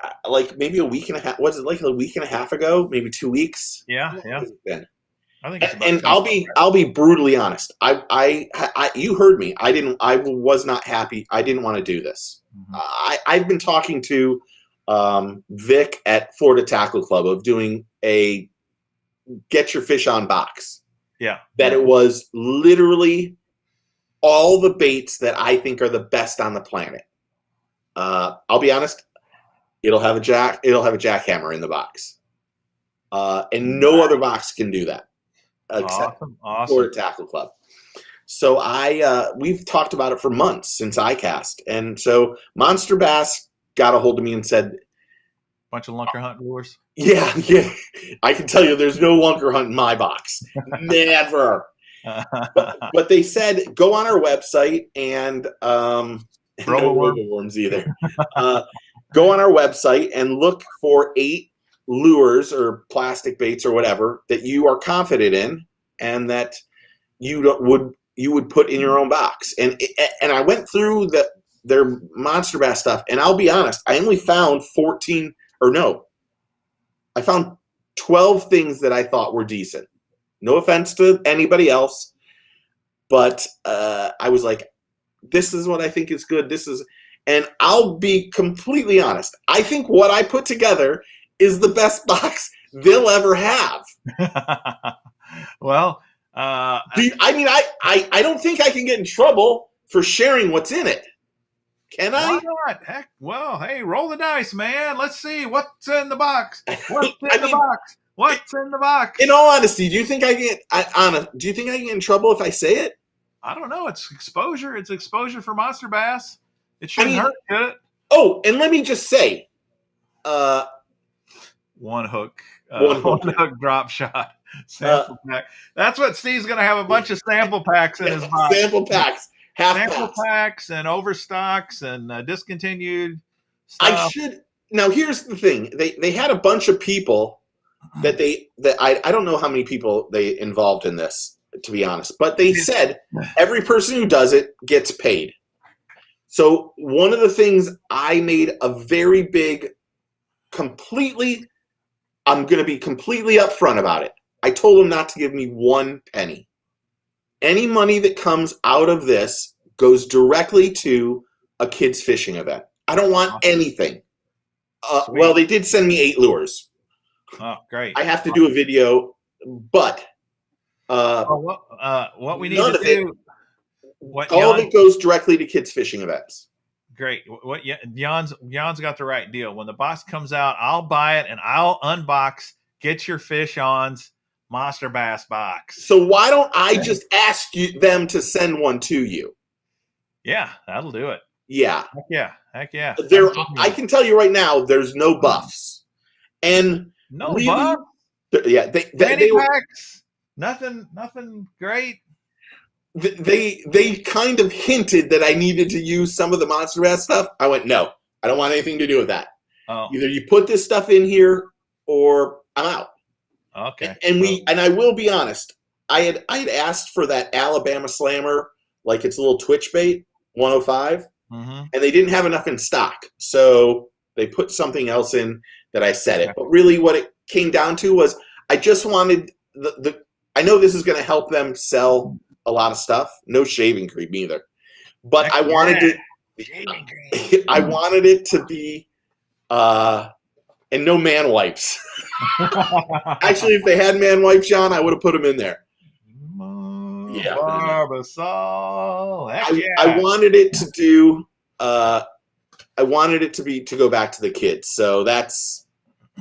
maybe a week and a half. Was it like a week and a half ago? Maybe 2 weeks.
Yeah. I think it's about
and I'll be brutally honest. I you heard me. I was not happy. I didn't want to do this. Mm-hmm. I've been talking to Vic at Florida Tackle Club of doing a Get Your Fish On box.
Yeah.
That it was literally all the baits that I think are the best on the planet. I'll be honest, it'll have a jackhammer in the box. And no other box can do that. Except
awesome.
Florida Tackle Club. So we've talked about it for months since iCast. And so Monster Bass got a hold of me and said,
bunch of lunker hunt lures.
Yeah. I can tell you there's no lunker hunt in my box. Never. But they said, go on our website and no worms either. Go on our website and look for 8 lures or plastic baits or whatever that you are confident in and that you would put in your own box. And I went through their Monster Bass stuff, and I'll be honest, I only found I found 12 things that I thought were decent. No offense to anybody else, but I was like, this is what I think is good. And I'll be completely honest. I think what I put together is the best box they'll ever have.
Well,
I don't think I can get in trouble for sharing what's in it. Can I?
Why not? Heck, well, hey, roll the dice, man. Let's see what's in the box. What's in the box? What's in the box?
In all honesty, do you think I get in trouble if I say it?
I don't know. It's exposure. It's exposure for Monster Bass. It shouldn't hurt, should it?
Oh, and let me just say,
one hook drop shot sample pack. That's what Steve's going to have, a bunch of sample packs in his box.
Sample packs.
Sample packs and overstocks and discontinued stuff.
Now here's the thing. They had a bunch of people that I don't know how many people they involved in this, to be honest, but they said every person who does it gets paid. So one of the things I made a very big, I'm going to be completely upfront about it. I told them not to give me 1 penny. Any money that comes out of this goes directly to a kids fishing event. I don't want anything. Well, they did send me 8 lures.
Oh, great.
I have to do a video, but
what we need
none
to
of it,
do.
all of it goes directly to kids fishing events.
Great. What Jan's got the right deal. When the box comes out, I'll buy it and I'll unbox. Get your fish on's Monster Bass box.
So why don't I just ask them to send one to you?
Yeah, that'll do it.
Yeah.
Heck yeah.
I can tell you right now, there's no buffs. And
no
really,
buffs?
Yeah, they
packs? Nothing great.
They kind of hinted that I needed to use some of the Monster Bass stuff. I went, no, I don't want anything to do with that.
Oh.
Either you put this stuff in here or I'm out.
Okay.
And I will be honest, I had asked for that Alabama Slammer, like it's a little twitch bait, 105, and they didn't have enough in stock. So they put something else in that I set it. But really what it came down to was I just wanted I know this is going to help them sell a lot of stuff. No shaving cream either. But I wanted it to be and no man wipes. Actually, if they had man wipes, John, I would have put them in there.
Yeah, Barbasol.
I wanted it to do. I wanted it to go back to the kids. So that's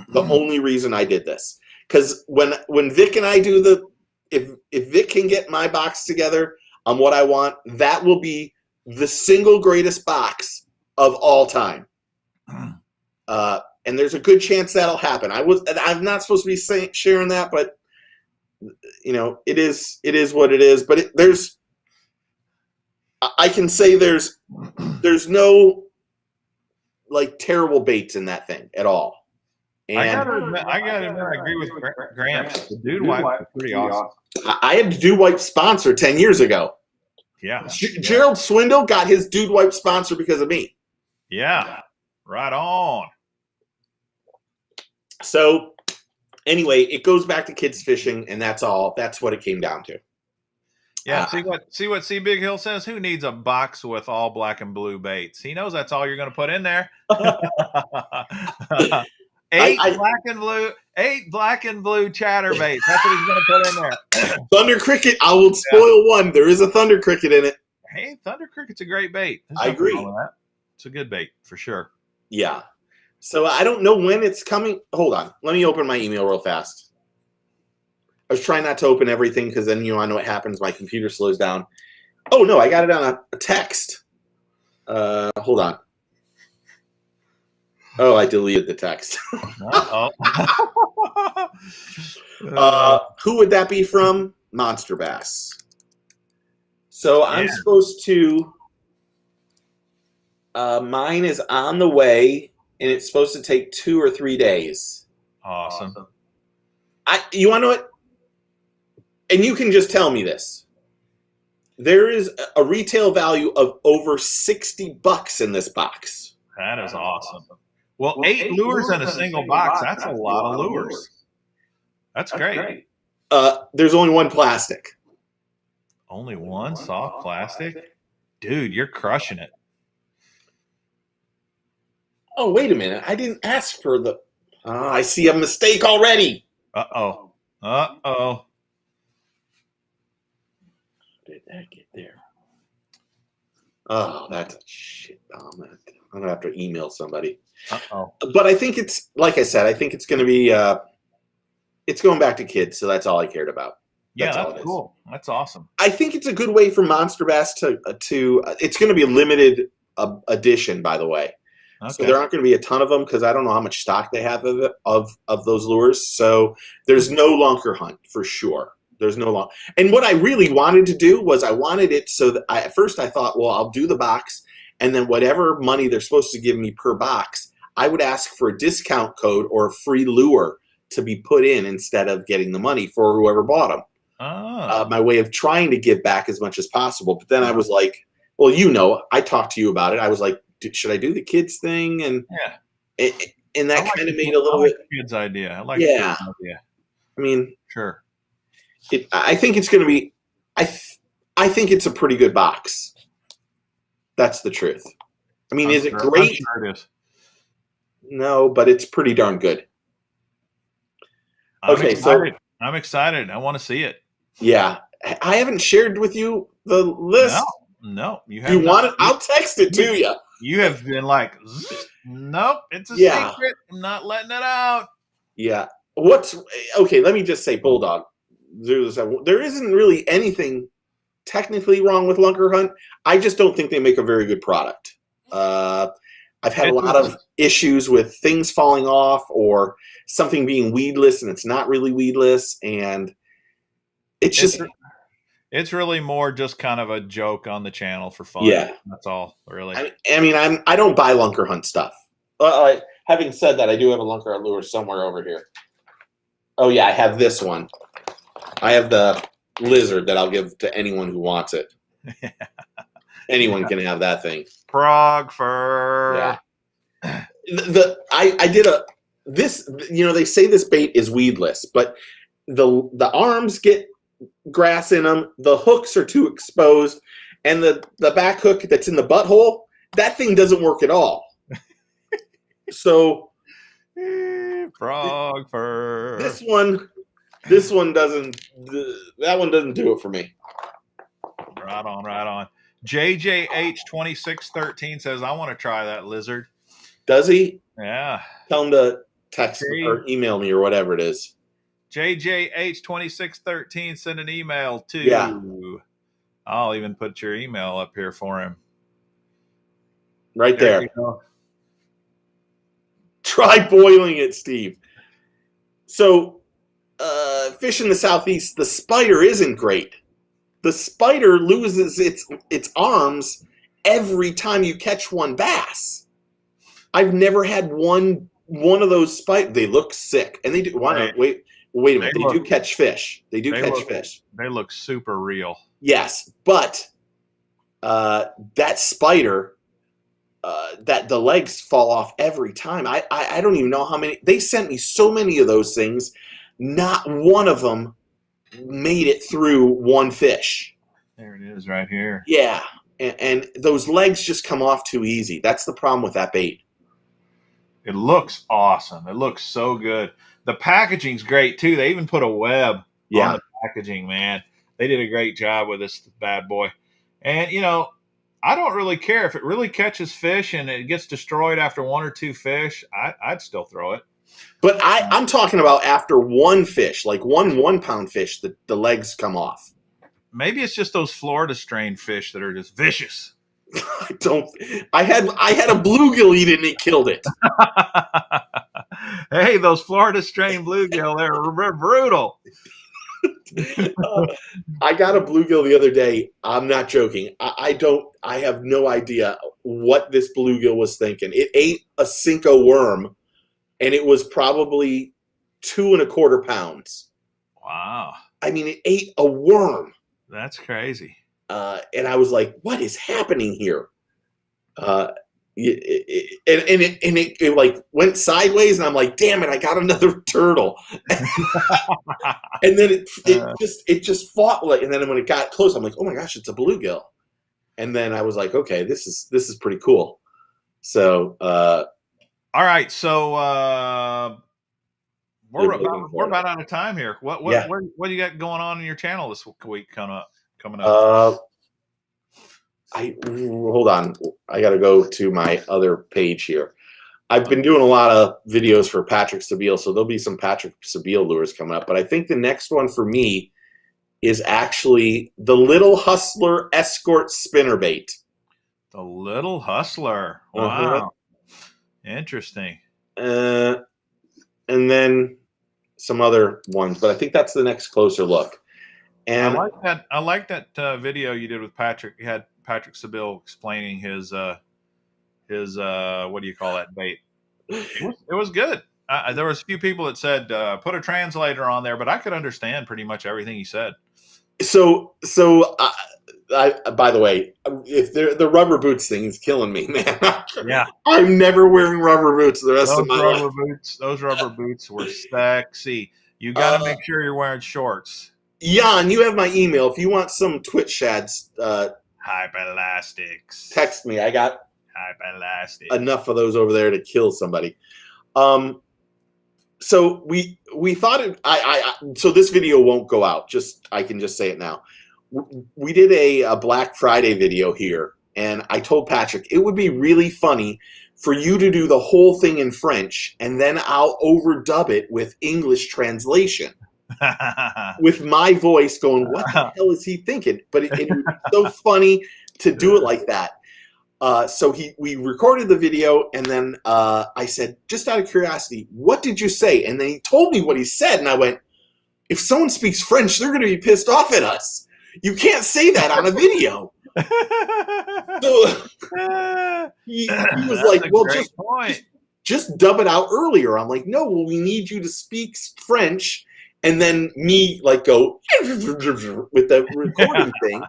the only reason I did this. Because when Vic and I do if Vic can get my box together on what I want, that will be the single greatest box of all time. And there's a good chance that'll happen. I'm not supposed to be sharing that, but you know, it is what it is. But I can say there's no like terrible baits in that thing at all. And
I gotta admit, I agree with Gramps. The dude wipe is pretty awesome.
I had a Dude Wipe sponsor 10 years ago.
Yeah.
Gerald Swindle got his Dude Wipe sponsor because of me.
Yeah. Right on.
So anyway, it goes back to kids fishing, and that's all. That's what it came down to.
Yeah. See what C Big Hill says? Who needs a box with all black and blue baits? He knows that's all you're going to put in there. 8 black and blue chatterbaits. That's what he's going to put in there.
Thunder Cricket. I will spoil one. There is a Thunder Cricket in it.
Hey, Thunder Cricket's a great bait.
I agree.
It's a good bait for sure.
Yeah. So I don't know when it's coming. Hold on. Let me open my email real fast. I was trying not to open everything because then I know what happens. My computer slows down. Oh, no. I got it on a text. Hold on. Oh, I deleted the text. Who would that be from? Monster Bass. So I'm supposed to. Mine is on the way, and it's supposed to take 2 or 3 days.
Awesome.
You want to know what? And you can just tell me this. There is a retail value of over $60 in this box.
That is awesome. Well, 8 lures in a single box, that's a lot of lures. That's great.
There's only one plastic.
Only one soft plastic? Dude, you're crushing it.
Oh, wait a minute. I didn't ask for the... I see a mistake already.
Uh-oh.
How did that get there? Oh, that's a shit bomb. I'm going to have to email somebody.
Uh-oh.
But I think it's, like I said, I think it's going to be, it's going back to kids, so that's all I cared about.
That's cool. That's awesome.
I think it's a good way for Monster Bass to it's going to be a limited edition, by the way. Okay. So there aren't going to be a ton of them because I don't know how much stock they have of those lures. So there's no lunker hunt for sure. There's no long. And what I really wanted to do was I wanted it so that at first I thought, well, I'll do the box, and then whatever money they're supposed to give me per box, I would ask for a discount code or a free lure to be put in instead of getting the money for whoever bought them.
Oh.
My way of trying to give back as much as possible. But then I was like, well, I talked to you about it. I was like, should I do the kids thing? And and that kind of made a little bit
kids idea. I like
idea. I mean,
sure.
I think it's going to be. I think it's a pretty good box. That's the truth. I mean, is it great?
I'm sure it is.
No, but it's pretty darn good.
I'm
Okay,
excited. I'm excited. I want to see it.
Yeah. I haven't shared with you the list.
No, you
have. You want it? I'll text it to you.
You have been like, nope, it's a secret. I'm not letting it out.
Yeah. Okay? Let me just say, Bulldog. There isn't really anything technically wrong with Lunker Hunt. I just don't think they make a very good product. I've had a lot of issues with things falling off or something being weedless and it's not really weedless, and
it's really more just kind of a joke on the channel for fun.
Yeah,
that's all, really.
I don't buy Lunker Hunt stuff. Having said that, I do have a Lunker Hunt lure somewhere over here. Oh yeah, I have this one. I have the lizard that I'll give to anyone who wants it. Anyone can have that thing.
Frog fur.
Yeah. I did this. They say this bait is weedless, but the arms get grass in them. The hooks are too exposed, and the back hook that's in the butthole, that thing doesn't work at all. So,
frog fur.
This one doesn't. That one doesn't do it for me.
Right on. JJH2613 says, I want to try that lizard.
Does he?
Yeah.
Tell him to text or email me or whatever it is.
JJH2613, send an email to.
Yeah.
I'll even put your email up here for him.
Right there. You go. Try boiling it, Steve. So, fish in the Southeast, the spider isn't great. The spider loses its arms every time you catch one bass. I've never had one of those spiders. They look sick, and they do. Wait a minute. They do catch fish. They catch fish.
They look super real.
Yes, but that spider, that the legs fall off every time. I don't even know how many. They sent me so many of those things. Not one of them made it through one fish.
There it is right here.
Yeah, and those legs just come off too easy. That's the problem with that bait.
It looks awesome. It looks so good. The packaging's great too. They even put a web on the packaging, man. They did a great job with this bad boy. And, I don't really care if it really catches fish and it gets destroyed after one or two fish. I'd still throw it.
But I'm talking about after one fish, like one 1 pound fish, the legs come off.
Maybe it's just those Florida strain fish that are just vicious.
I had a bluegill eat it and it killed it.
Hey, those Florida strain bluegill, they're brutal.
I got a bluegill the other day. I'm not joking. I have no idea what this bluegill was thinking. It ate a Cinco worm, and it was probably 2.25 pounds.
Wow.
I mean, it ate a worm.
That's crazy.
And I was like, what is happening here? It like went sideways, and I'm like, damn it, I got another turtle. And then it just fought, and then when it got close, I'm like, oh my gosh, it's a bluegill. And then I was like, okay, this is pretty cool. So all
right, so we're about out of time here. What do you got going on in your channel this week coming up?
Hold on. I got to go to my other page here. I've been doing a lot of videos for Patrick Sebile, so there'll be some Patrick Sebile lures coming up. But I think the next one for me is actually the Little Hustler Escort Spinnerbait.
The Little Hustler. Wow. Interesting.
And then some other ones, but I think that's the next closer look. And
I like that video you did with Patrick. You had Patrick Sebile explaining his what do you call that bait? It was good. There was a few people that said put a translator on there, but I could understand pretty much everything he said.
So by the way, if the rubber boots thing is killing me, man.
Yeah,
I'm never wearing rubber boots the rest of my life.
Those rubber boots were sexy. You got to make sure you're wearing shorts.
Jan, you have my email. If you want some Twitch shads,
Hyperelastics.
text me. I got
Hyperelastics.
enough of those over there to kill somebody. So we thought it. So this video won't go out. I can just say it now. We did a Black Friday video here, and I told Patrick it would be really funny for you to do the whole thing in French, and then I'll overdub it with English translation. With my voice going, what the hell is he thinking? But it would be so funny to do it like that. So we recorded the video, and then I said, just out of curiosity, what did you say? And then he told me what he said, and I went, if someone speaks French, they're going to be pissed off at us. You can't say that on a video. So he was like, well, just dub it out earlier. I'm like, no, well, we need you to speak French. And then me like go with the recording thing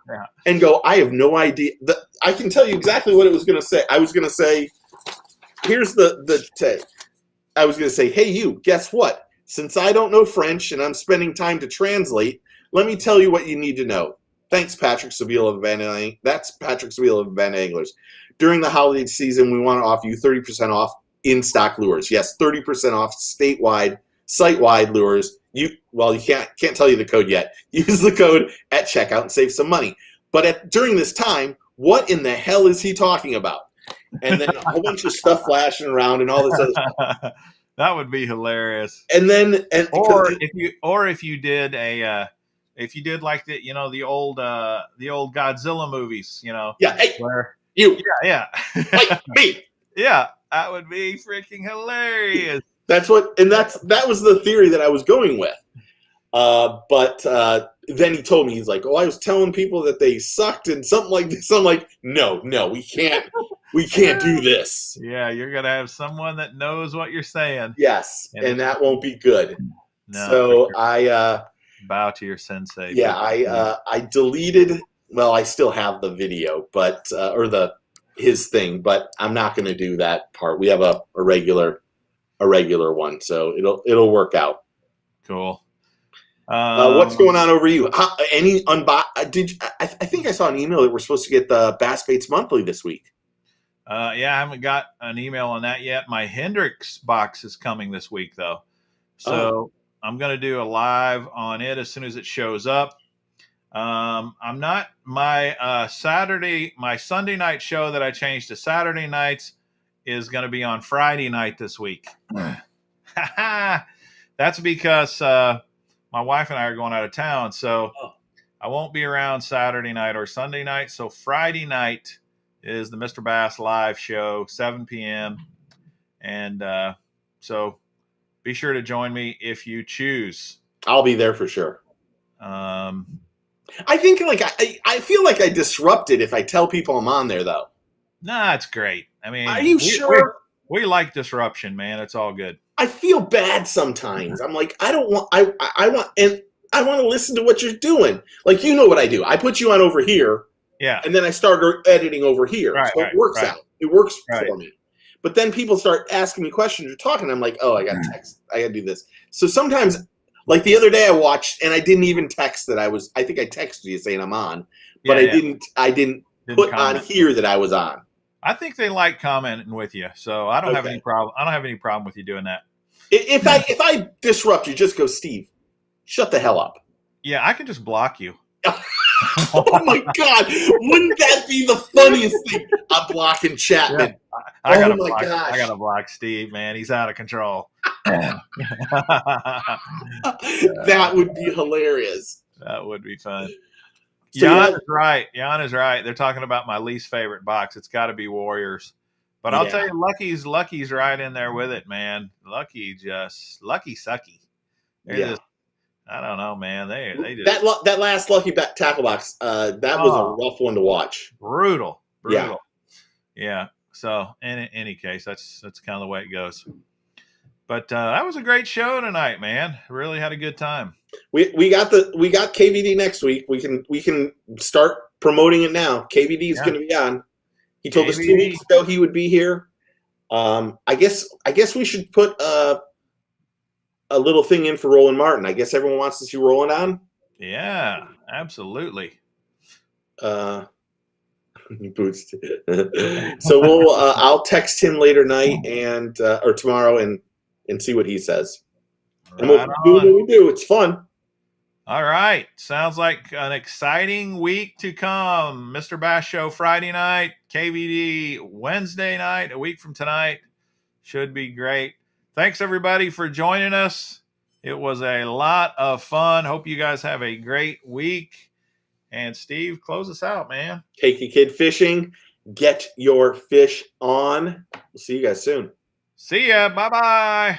and go, I have no idea. I can tell you exactly what it was going to say. I was going to say, here's I was going to say, hey, you, guess what? Since I don't know French and I'm spending time to translate, let me tell you what you need to know. Thanks, Patrick Seville of Van Anglers. That's Patrick Seville of Van Anglers. During the holiday season, we want to offer you 30% off in-stock lures. Yes, 30% off statewide, site-wide lures. You can't tell you the code yet. Use the code at checkout and save some money. But during this time, what in the hell is he talking about? And then a whole bunch of stuff flashing around and all this other stuff.
That would be hilarious.
And then,
if you did like the old Godzilla movies,
Yeah. Hey,
where
you.
Yeah.
Like me.
Yeah, that would be freaking hilarious.
That was the theory that I was going with. But then he told me, he's like, oh, I was telling people that they sucked and something like this. I'm like, no, we can't do this.
Yeah, you're going to have someone that knows what you're saying.
Yes, and that won't be good.
No,
so
sure.
I
bow to your sensei.
Yeah, I deleted, well, I still have the video, but his thing, but I'm not going to do that part. We have a regular one, so it'll work out.
Cool.
What's going on over you? I think I saw an email that we're supposed to get the Bass Baits Monthly this week.
Yeah, I haven't got an email on that yet. My Hendrix box is coming this week, though. So I'm going to do a live on it as soon as it shows up. I'm not my Sunday night show that I changed to Saturday nights is going to be on Friday night this week. That's because my wife and I are going out of town, so I won't be around Saturday night or Sunday night. So Friday night is the Mr. Bass live show, 7 p.m. And so be sure to join me if you choose.
I'll be there for sure. I think I feel like I disrupted if I tell people I'm on there, though.
Nah, it's great. I mean,
are you sure?
We like disruption, man. It's all good.
I feel bad sometimes. I'm like, I want to listen to what you're doing. Like, you know what I do. I put you on over here.
Yeah.
And then I start editing over here.
Right,
so it works out. It works for me. But then people start asking me questions or talking. I'm like, oh, I got to text. I got to do this. So sometimes, like the other day I watched and I didn't even text that I think I texted you saying I'm on, but I didn't put comment on here that I was on.
I think they like commenting with you. So I don't have any problem. I don't have any problem with you doing that.
If I disrupt you, just go, Steve, shut the hell up.
Yeah, I can just block you.
Oh my God! Wouldn't that be the funniest thing? I'm blocking Chapman.
Yeah, I gotta block Steve, man. He's out of control.
That would be hilarious.
That would be fun.
So
Jan is right. Jan is right. They're talking about my least favorite box. It's got to be Warriors. But I'll tell you, Lucky's right in there with it, man. Lucky sucky. Just, I don't know, man. They just
that last Lucky tackle box. That was a rough one to watch.
Brutal. Yeah. So in any case, that's kind of the way it goes. But that was a great show tonight, man. Really had a good time.
We got KVD next week. We can start promoting it now. KVD is going to be on. He told us 2 weeks ago he would be here. I guess we should put a little thing in for Roland Martin. I guess everyone wants to see Roland on.
Yeah, absolutely.
Boots. So we'll I'll text him later night and or tomorrow and see what he says. And we'll
Right
do what
on.
we do. It's fun.
All right. Sounds like an exciting week to come. Mr. Bass Show Friday night, KVD Wednesday night, a week from tonight. Should be great. Thanks, everybody, for joining us. It was a lot of fun. Hope you guys have a great week. And Steve, close us out, man.
Take a kid fishing. Get your fish on. We'll see you guys soon.
See ya. Bye-bye.